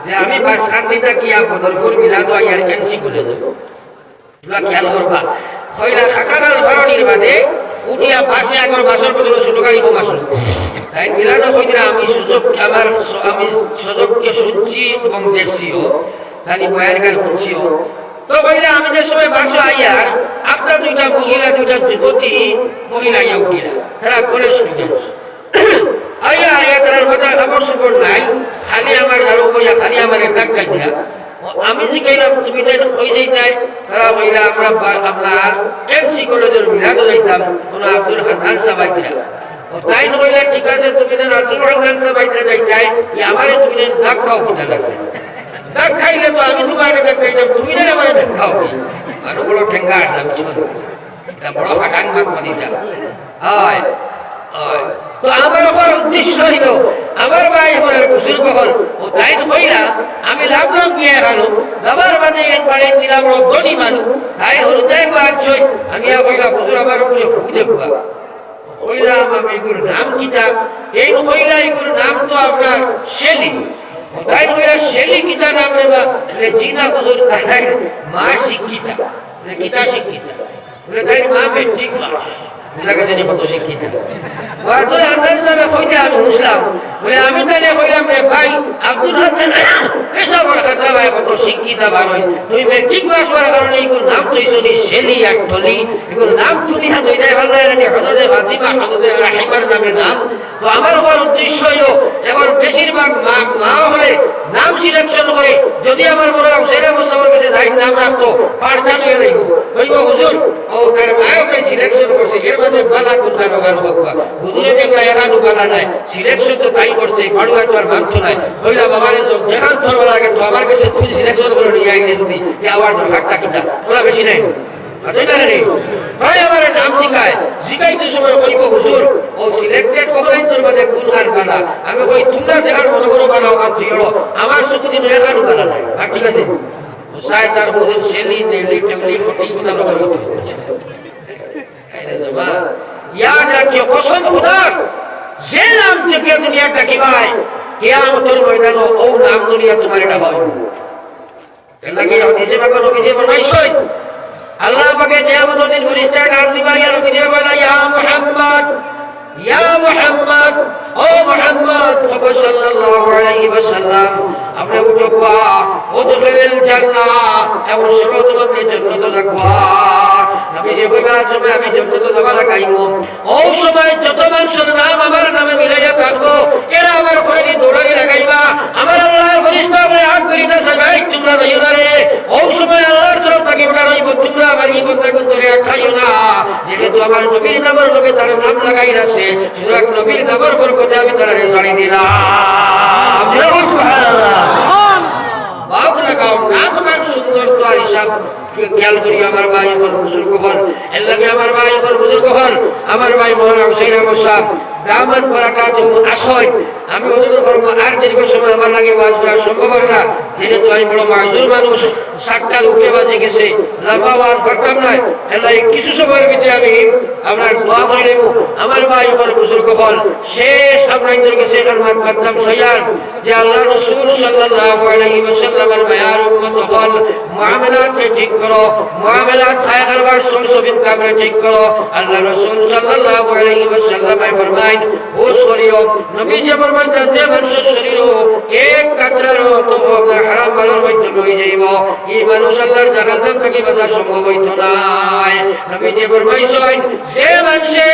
Speaker 1: যে আমি বাসখালীটা কি বদরপুর মিলাদ আইয়ার এনসি করে দেব এগুলা খেয়াল করবা কইলা কাকারাল ধরনের বাদে উঠিয়া পাশে আগর বাসর বদল ছোট গাড়ি বাসর তাই মিলাদ বইরা আমি সুযোগকে শুনছি এবং দেখছিও খালি বয়ার গান শুনছিও তো বইলা আমি যে সময় বাসা আইয়ার আপনার দুইটা মহিলা দুইটা যুবতী মহিলা ইয়া উঠিলা তারা কলেজ স্টুডেন্ট আইয়া আইয়া তার কথা খবর সুবর নাই খালি আমার আরো কইয়া খালি আমার ডাক চাইছিলা আমি যে কইলাম তুমি যে ওই যাইতাই তারা মহিলা আমরা আপনার এনসি কলেজের মিলাদ যাইতাম কোন আব্দুল হান্নান সাহেব আইছিলা তাই কইলা ঠিক আছে তুমি যে আব্দুল হান্নান সাহেব আইছিলা যাইতাই আমারে তুমি যে ডাক খাও কিনা লাগবে ডাক খাইলে তো আমি তোমার ডাক খাইতাম তুমি না আমারে ডাক খাও আর বড় ঠেঙ্গা আসলাম এটা বড় হাটাং মাছ বানি যা হয় হয় তো আমার আবার উদ্দেশ্য হইল আমার ভাই হলেন বুজুর্গ হল ও তাই কইলা আমি লাভলাম গিয়ে গেল বাবার বাদে এর পাড়ে দিলাম ধনী মানুষ তাই হল যাই বাচ্চই আমি কইলা বুজুর আমার উপরে খুঁজে খুবা কইলাম আমি এগুলোর নাম কিটা এই মহিলা এগুলোর নাম তো আপনার শেলি তাই কইরা শেলি কিতা নাম রে বা জিনা হুজুর তাই মা শিক্ষিতা কিতা শিক্ষিতা বলে তাই মা মেট্রিক পাস লাগে জানি কত শিক্ষিতা বাতো আন্দাজ না কইতে আমি বুঝলাম বলে আমি তাইলে কইলাম রে ভাই আব্দুল হাসান কেসা বড় কথা ভাই কত শিক্ষিতা বারই তুই মেট্রিক পাস করার কারণে এগুলো নাম তুইছনি শেলি এক টলি এগুলো নাম তুই হা দুই দেয় ভালো লাগে হযরতে ফাতিমা হযরতে রাহিমার নামে নাম তো আমার বড় উদ্দেশ্য হলো এখন বেশিরভাগ মা হলে নাম সিলেকশন করে যদি আমার বড় সেরা মুসলমান কাছে যাই নাম রাখতো পাঁচটা নিয়ে যাইব কইব হুজুর ও তার মাকে সিলেকশন করছে এর মধ্যে বালা কোনটা নগার বাবা হুজুরে দেখলা এরা নুকালা নাই সিলেকশন তো তাই করছে পাড়ুয়া তো আর মানছ নাই কইলা বাবারে তো যেখান তোর লাগে তো আমার কাছে তুমি সিলেকশন করে নিয়ে আইলে তুমি যে আবার দরকারটা কিটা তোরা বেশি নাই নাম শিখায় শিখাইতে সময় কইব হুজুর ও সিলেক্টেড কবলাই তোর মধ্যে কোন গান বানা আমি কই তোমরা দেখার মনে করো বানাও আমার ছিল আমার চোখে দিন একা ঢুকালা নাই ঠিক আছে সায় তার হুজুর শেলি দেলি টেবলি ফটি কথা বলে याद रखियो कसम खुदा যে নাম থেকে দুনিয়াটা কি ভাই কিয়ামতের ময়দানে ও নাম দুনিয়া তোমার এটা হবে এর লাগে হাদিসে পাকে নবীজি ফরমাইছেন আল্লাহ পাকে কিয়ামতের দিন ফেরেশতা ডাক দিবেন ইয়া নবীজি বলে ইয়া মুহাম্মদ ও মুহাম্মদ সাল্লাল্লাহু আলাইহি ওয়াসাল্লাম আপনি উঠো ও দুখিল জান্নাহ এবং সর্বতমকে জান্নাত লাগবা নবীজি কইবার সময় আমি জান্নাত যাবা লাগাইব ও সময় যত মানুষের নাম আমার নামে মিলাইয়া থাকবো এরা আমার ঘরে দৌড়াই লাগাইবা আমার আল্লাহর ফেরেশতা বলে আগ করিতেছে ভাই তোমরা যাইও না রে ও সময় আল্লাহর তরফ থেকে বলাইব তোমরা আমার ইবাদত করে খাইও না যেহেতু আমার নবীর নামের লোকে তার নাম লাগাই আছে সুরা নবীর নামের বরকতে আমি তারে ছাড়ি দিলাম সুবহানাল্লাহ বাপ লাগাও নাম নাম সুন্দর তো হিসাব খেয়াল করি আমার ভাই আমার বুজুর্গ হন এর লাগে আমার ভাই আমার বুজুর্গ হন আমার ভাই মহান হুসাইন আহমদ সাহেব দামান বারাকাতু আসয় আমি ওদের করব আর দীর্ঘ সময় আমার লাগে ওয়াজ করা সম্ভব না যেহেতু আমি বড় মাযুর মানুষ 7টার উপরে বাজে গেছে লম্বা ওয়াজ করতাম না এর লাগে কিছু সময়ের ভিতরে আমি আপনার দোয়া করে নেব আমার ভাই আমার বুজুর্গ হন শেষ আপনাদের কাছে খাদমত করতাম সৈয়দ যে আল্লাহ রাসূল সাল্লাল্লাহু আলাইহি ওয়াসাল্লামের মায়ার উম্মত হল মুআমালাতকে ঠিক করো মুআমালাত খায় করবার সংশোধন কামে ঠিক করো আল্লাহ রাসূল সাল্লাল্লাহু আলাইহি ওয়াসাল্লাম ফরমায় ও শরীর নবীজি ফরমান যে মানুষের শরীর এক কাতরার তো হারাম মালের মধ্যে রয়ে যাইব এই মানুষ আল্লাহর জান্নাত থেকে বাঁচা সম্ভব হইত না নবীজি ফরমাইছেন যে মানুষে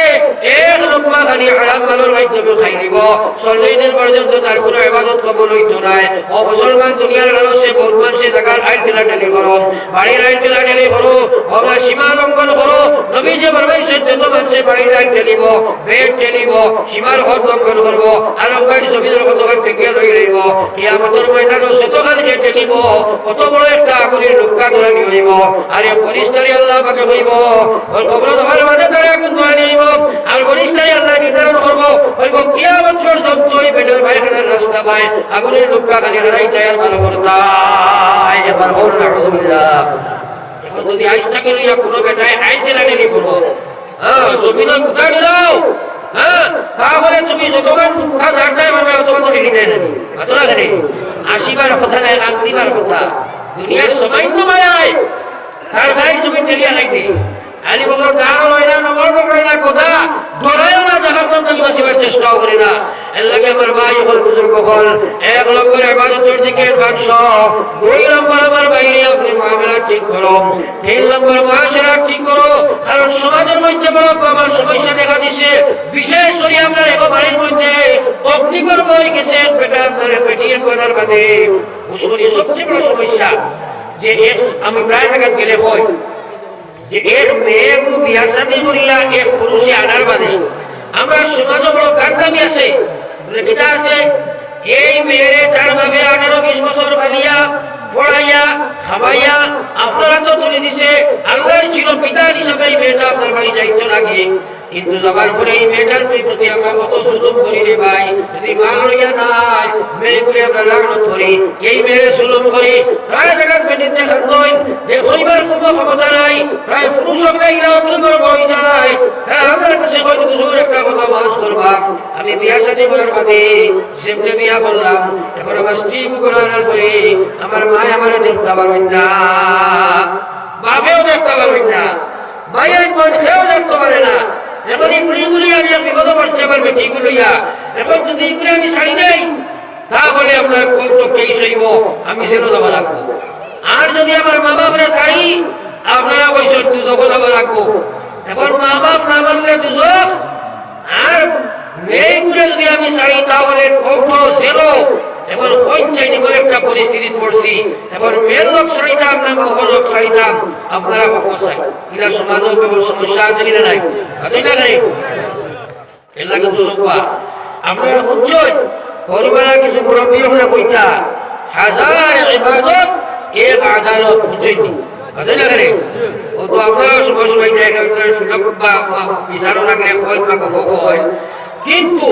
Speaker 1: এক লোকমা খালি হারাম মালের মধ্যে খাই দিব 40 দিন পর্যন্ত তার কোনো ইবাদত কবুল হইত না ও মুসলমান দুনিয়ার মানুষে বহুত মানুষে জায়গার আইন ঠেলাঠেলি করো বাড়ির আইন ঠেলাঠেলি করো ওরা সীমা লঙ্ঘন করো নবীজি ফরমাইছেন যত মানুষে বাড়ির আইন ঠেলিব বেদ ঠেলিব সীমার হদ লঙ্ঘন করবো আলমবাড়ি জমিদের কতবার থেকে লই রইব কিয়ামতের ময়দানে শতখান হেঁটে নিব কত বড় একটা আগুনের রক্ষা করে নিব আর এই পরিষ্কারই আল্লাহ পাকে হইব ওর কবর তোমার মাঝে তারা আগুন ধরে নিব আর পরিষ্কারই আল্লাহ নির্ধারণ করবো হইব কিয়ামত পর্যন্ত ওই পেটের বাইরের রাস্তা পায় আগুনের রক্ষা খালি লড়াই তৈরি ভালো করতাই এবার বল নাউযুবিল্লাহ এখন যদি আজ থেকে লইয়া কোনো বেটায় আইতে লাগে নি করবো হ্যাঁ জমিদার উঠাই দাও হ্যাঁ তাহলে তুমি যতক্ষণ দুঃখ ঝাড়তে পারবে ততক্ষণ তুমি নিতে নেবে অতটা জানি আসিবার কথা নাই আনতিবার কথা দুনিয়ার সবাই তো মায়ায় তার ভাই তুমি টেলিয়া লাগবে আলী বকর দাঁড়ো হয় না নমর বকর না কথা ডরায়ও না জাহান্নাম থেকে বাঁচিবার চেষ্টাও করে না এর লাগে আমার ভাই হল বুজুর্গ হল 1 নম্বর ইবাদতের দিকে 500 2 নম্বর আমার বাইরে আপনি মুআমালা ঠিক করো 3 নম্বর মুআশারা ঠিক করো কারণ সমাজের মধ্যে বড় আমার সমস্যা দেখা দিছে বিশেষ করে আমরা এগো বাড়ির মধ্যে অগ্নিকর হয়ে গেছে বেটা আপনার পেটিয়ে পড়ার বাদে উসুরি সবচেয়ে বড় সমস্যা যে আমি প্রায় জায়গা গেলে হয় যে এর মেয়ে বিয়া শাদী করিয়া এক পুরুষে আনার বাদে আমরা সমাজে বড় গাদ্দামি আছে যেটা আছে এই মেয়ে তার ভাবে 18-20 বছর বালিয়া পড়াইয়া খাওয়াইয়া আপনারা তো তুলে দিছে আল্লাহর ছিল পিতা হিসাবে এই মেয়েটা আপনার বাড়ি যাইতে লাগে কিন্তু যাবার পরে এই মেয়েটার প্রতি আমরা কত সুযোগ করি রে ভাই যদি মা লইয়া নাই মেয়ে করে আমরা লাগানো করি এই মেয়ে সুলভ করি প্রায় জায়গার পেটিতে খাদ্যই যে পরিবার কোনো ক্ষমতা নাই প্রায় পুরুষ আমরা ইরা অগ্নিকর বই যায় তারা আমার কাছে হয়তো কিছু একটা কথা বয়স করবা আমি বিয়া শাদী করার বাদে সেমনে বিয়া করলাম, এখন আমার স্ত্রী করার পরে আমার মায় আমার দেখতে পারবেন না, বাপেও দেখতে পারবেন না, ভাইয়ের বোন সেও দেখতে পারে না। এখন এই বুড়িগুলি আমি বিপদ পড়তে আমার বেটিগুলো এখন যদি এইগুলি আমি ছাড়ি যাই তাহলে আপনার চোখেই সইব, আমি সেরও যাওয়া লাগবো। আর যদি আমার মা বাপরে ছাড়ি আপনারা অবশ্য দুজকও যাওয়া লাগবো। এখন মা বাপ না মানলে দুজক, আর মেয়েগুলো যদি আমি ছাড়ি তাহলে কৌঠ সেরো। এখন ওই চাইনি বলে একটা পরিস্থিতি পড়ছি, এখন মেয়ের লোক ছাড়িতাম না কখন লোক ছাড়িতাম আপনারা কখন চাই এরা সমাজের সমস্যা আছে কিনা নাই, আছে না নাই? এর লাগে দুঃখা আপনারা বুঝছেন পরিবারের কিছু মুরব্বী হলে কইতা হাজার ইবাদত এক আদালত বুঝেনি, আছে না রে? ও তো আপনারা সময় সময় সুযোগ বা বিচারও লাগলে হয়, কিন্তু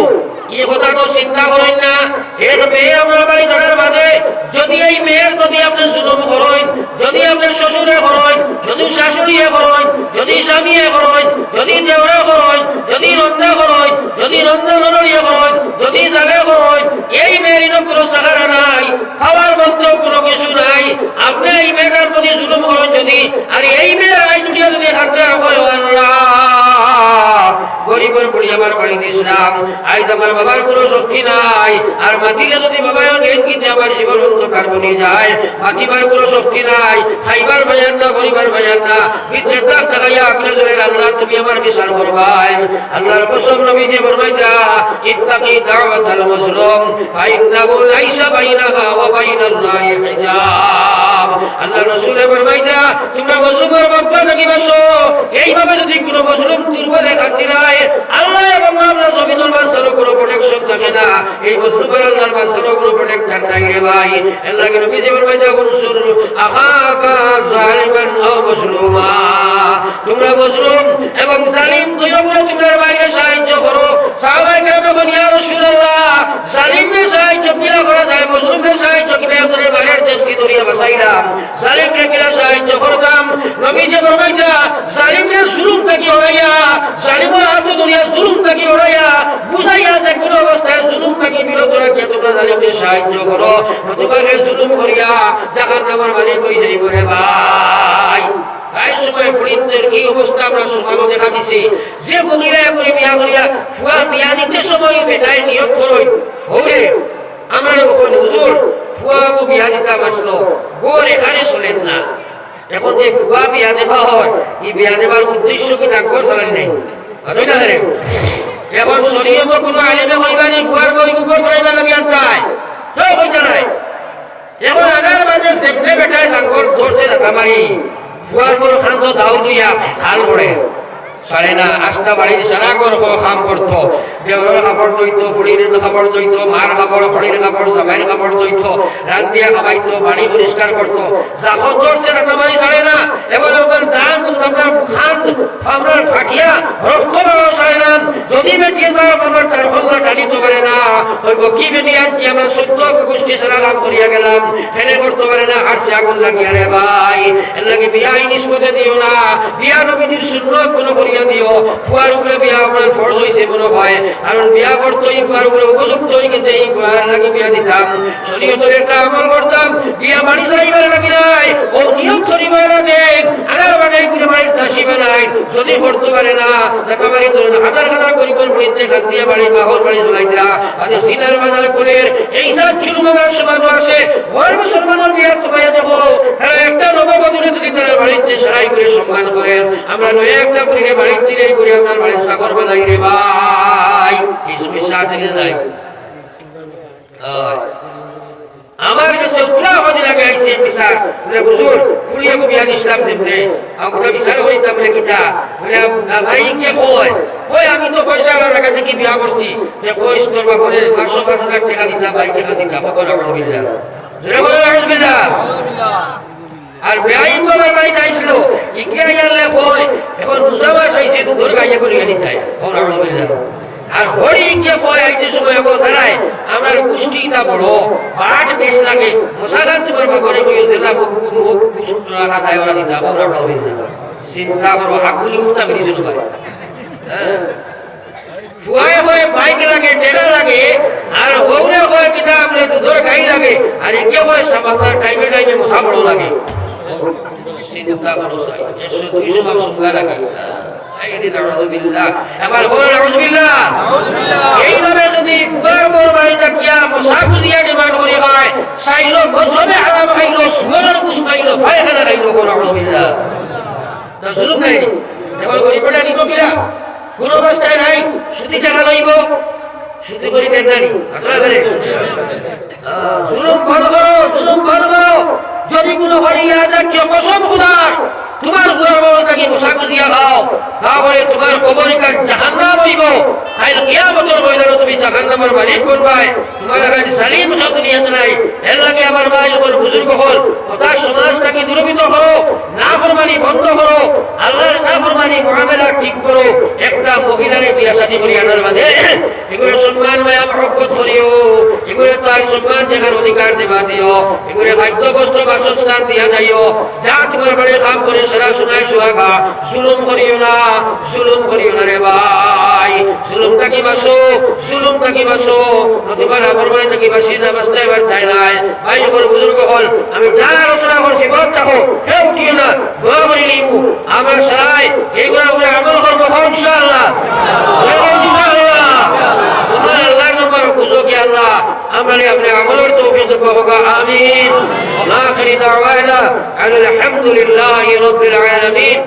Speaker 1: এই কথা তো চিন্তা করেন না। এর মেয়ে আপনার বাড়ি ধরার বাদে যদি এই মেয়ের প্রতি আপনি জুলুম করেন, যদি আপনার শ্বশুরে করেন, যদি শাশুড়িয়ে করেন, যদি স্বামীয়ে করেন, যদি দেওরা করেন, যদি রন্ধা করেন, যদি রন্ধা নড়িয়ে করেন, যদি জাগে করেন, এই মেয়ের কোনো সাহারা নাই, খাওয়ার মধ্যে কোনো কিছু নাই। আপনি এই মেয়েটার প্রতি জুলুম করেন যদি, আর এই মেয়ের আইন যদি হাতে রাখেন, আল্লাহ গরিবের পড়ি আমার বাড়ি দিয়েছিলাম, আজ আমার বাবার কোনো শক্তি নাই, আর মাতিলে যদি বাবা গেটকিতে আমার জীবন অন্ধকার বনে যায়, মাতিবার কোনো শক্তি নাই, খাইবার ভাইয়ার না, গরিবার ভাইয়ার না, ভিতরে তার টাকাইয়া আপনি জোরের আল্লাহ তুমি আমার বিচার করবাই। আল্লাহর কসম নবী যে ফরমাইতা ইত্তাকি দাওয়াতাল মাজলুম ফাইন্নাহু লাইসা বাইনাহা ওয়া বাইনাল্লাহি হিজাব। আল্লাহর রাসূল ফরমাইতা তোমরা মাজলুমের বক্তা নাকি বসো, এইভাবে যদি কোনো মাজলুম দুর্বলে খাতি নাই আল্লাহ এবং আমরা জমিনুল বাসর কোনো প্রোটেকশন থাকে না, এই মাজলুমের আল্লাহর বাসর কোনো প্রোটেকশন নাই রে ভাই। এর লাগে নবী যে ফরমাইতা কুনসুর আখাকা জালিমান আও মাজলুমা, তোমরা মাজলুম এবং জালিম দুইজনে তোমরা বাইরে সাহায্য করো। সাহাবায়ে কেরাম বলেন ইয়া রাসূলুল্লাহ জালিমকে সাহায্য কিলা করা যায়, মাজলুমকে সাহায্য কিভাবে আপনাদের বাইরের দেশকে দরিয়া বাঁচাইলাম, জালিমকে কিলা সাহায্য করতাম? নবী যে ফরমাইতা জালিমকে জুলুম থেকে ওড়াইয়া, জালিমের হাত দুনিয়া জুলুম থেকে ওড়াইয়া বুঝাইয়া যে কোনো অবস্থায় জুলুম থেকে বিরত রাখিয়া তোমরা জালিমকে সাহায্য করো, নতুবাকে জুলুম করিয়া জাহান্নামের মালিক হয়ে যাইব রে ভাই। এই সময় ফরিদের এই অবস্থা আমরা সমাজে দেখা দিছি, যে মহিলা করে বিয়া করিয়া ফুয়া বিয়া দিতে সময় বেটায় নিয়োগ করই ওরে আমার হুজুর ফুয়া বিয়া দিতে আসলো, ওর এখানে চলেন না। এখন যে ফুয়া বিয়া দেওয়া হয় এই বিয়া দেওয়ার উদ্দেশ্য কি থাকবো চলেন নেই, এখন শরীয়তের কোনো আলেমে হইবানি ফুয়ার বই উপর চলাইবার লাগিয়া চায় সব হইতে নাই। এখন আনার মাঝে সেমনে বেটায় লাঙ্গর ধরছে রাখামারি ফুয়ার বড় খান্ত দাও দিয়া ঢাল পড়ে সারে না আস্তা বাড়ির সারা গর্ব কাম করতো, দেওয়ার কাপড় দইতো, বুড়ির কাপড় দইতো, মার কাপড়, ফড়ির কাপড়, জামাইয়ের কাপড় দইতো, রাত দিয়া খাবাইতো, বাড়ি পরিষ্কার করতো, যখন ধরছে রাখামারি সারে না। এবার ওদের দান আপনার খান আপনার ফাটিয়া রক্ত পাওয়া সারে না। যদি বেটিয়ে পাওয়া আমার তার হল্লা টানিতে পারে না, ওই কি বেটি আনছি আমার সত্য গোষ্ঠী সারা লাভ করিয়া গেলাম, ফেলে করতে পারে না, হাসি আগুন লাগিয়া রে ভাই। এর লাগে বিয়া নিষ্পদে দিও না, বিয়া নবীর সুন্নাত কোনো করিয়া দিও। ফুয়ার উপরে বিয়া আপনার ফরজ হইছে মনে হয়, কারণ বিয়া করতে এই ফুয়ার উপরে উপযুক্ত হয়ে গেছে, এই ফুয়ার লাগে বিয়া দিতাম, শরীয়তের একটা আমল করতাম, বিয়া বাড়ি চাইবার নাকি নাই ও নিয়ম করিবার আগে আনার মানে করে বাড়ির দাসিবে নাই। যদি করতে পারে না দেখা বাড়ি ধরুন হাজার হাজার গরিবের বাড়িতে খাত দিয়ে বাড়ি বাহর বাড়ি চলাইতা আজ সিনার বাজার করে এই সব ছিল সমাজ আছে ওর মুসলমানের বিয়ার তো বাইরে দেবো, তারা একটা নববধূরে যদি তারা বাড়িতে সারাই করে সম্মান করেন, আমরা নয় একটা করে বাড়ির দিলেই করে আপনার বাড়ির সাগর বাজাই রে ভাই। এই সমস্যা আছে কিনা নাই? আমার কাছে পুরা আমাদের আগে আইছে বিচার বলে হুজুর পুরিয়া বিয়া ইসলাম দেবনে আমরা বিচার হইতাম না কিটা বলে ভাই কে কয় কই আমি তো পয়সা টাকা থেকে বিয়া করছি যে কইস তোর বাপরে 500,000 টাকা দিতা ভাই টাকা দিতা বকর আলহামদুলিল্লাহ জোরে বলে আলহামদুলিল্লাহ। আর বেআইন তো আমার বাড়িতে আইছিল ইকে আইলে কই এখন বুঝাবার চাইছে তোর গায়ে করিয়া দিতাই আলহামদুলিল্লাহ। আর হরি কে কয় আইতে সময় এখন দাঁড়ায় আমার কুষ্টিটা বড় পাট বেশ লাগে মশালা তোমার ঘরে বইয়ে দিলাম রাখা যায় ওরা দিতে চিন্তা করো হাগুলি উঠতে বেরিয়েছিল ভাই। ফুয়ায় হয় বাইক লাগে টেরা লাগে আর হৌরে হয় কিনা আপনি দুধের গাই লাগে আর একে হয় সামাতার টাইমে টাইমে মশা বড় লাগে চিন্তা করো এসো দুইশো মাপ সুগা লাগে এইভাবে যদি বাড়ি থাকিয়া মশা খুঁজিয়া ডিমান্ড করি হয় চাইল বছরে আরাম খাইল সুগরের কুস খাইল ফায়খানা খাইল আলহামদুলিল্লাহ তা শুরু নাই এবার গরিবটা কি কিনা কোন অবস্থায় নাই সুতি টাকা লইব সুতি করি দেন নানি জুলুম বন্ধ করো জুলুম বন্ধ করো যদি কোনো হরিয়া জাতীয় কসম খুদার তোমার ঘর ব্যবস্থাকে মুসাফির দিয়া খাও তাহলে তোমার কবরিকার জাহান্নাম হইব কাল কিয়ামতের ময়দানে তুমি জাহান্নামের মালিক করবাই তোমার কাছে সালিম হতে নিয়ে নাই এর লাগে আমার ভাই যখন বুজুর্গ হল কথা সমাজটাকে দুর্বৃত্ত করো না ফরমানি বন্ধ করো আল্লাহর না ফরমানি মুআমালা ঠিক করো একটা মহিলারে বিয়া শাদী করি আনার মাঝে এগুলো সম্মান মায়া মহব্বত করিও এগুলো তার সম্মান জায়গার অধিকার দেবা দিও এগুলো খাদ্য বস্ত্র বাসস্থান দিয়া যাইও যা তোমার বাড়ির কাম করে সেরা শোনায় সোহাগা জুলুম করিও না রে ভাই জুলুম থাকি বাসো নতুবার আমার বাড়ি থাকি বাসি না বাসতে এবার চাই নাই ভাই যখন বুজুর্গ হল আমি যা আলোচনা করছি বল থাকো কেউ উঠিও না দোয়া করে নিব আমার সারাই এইগুলো আমরা আমল করবো ইনশাআল্লাহ তোমার আল্লাহর নাম্বার খুঁজো কি আল্লাহ আমরা আপনি আমলের তৌফিক পাবো আমিন আখিরি দাওয়ানা আলহামদুলিল্লাহি রাব্বিল আলামিন।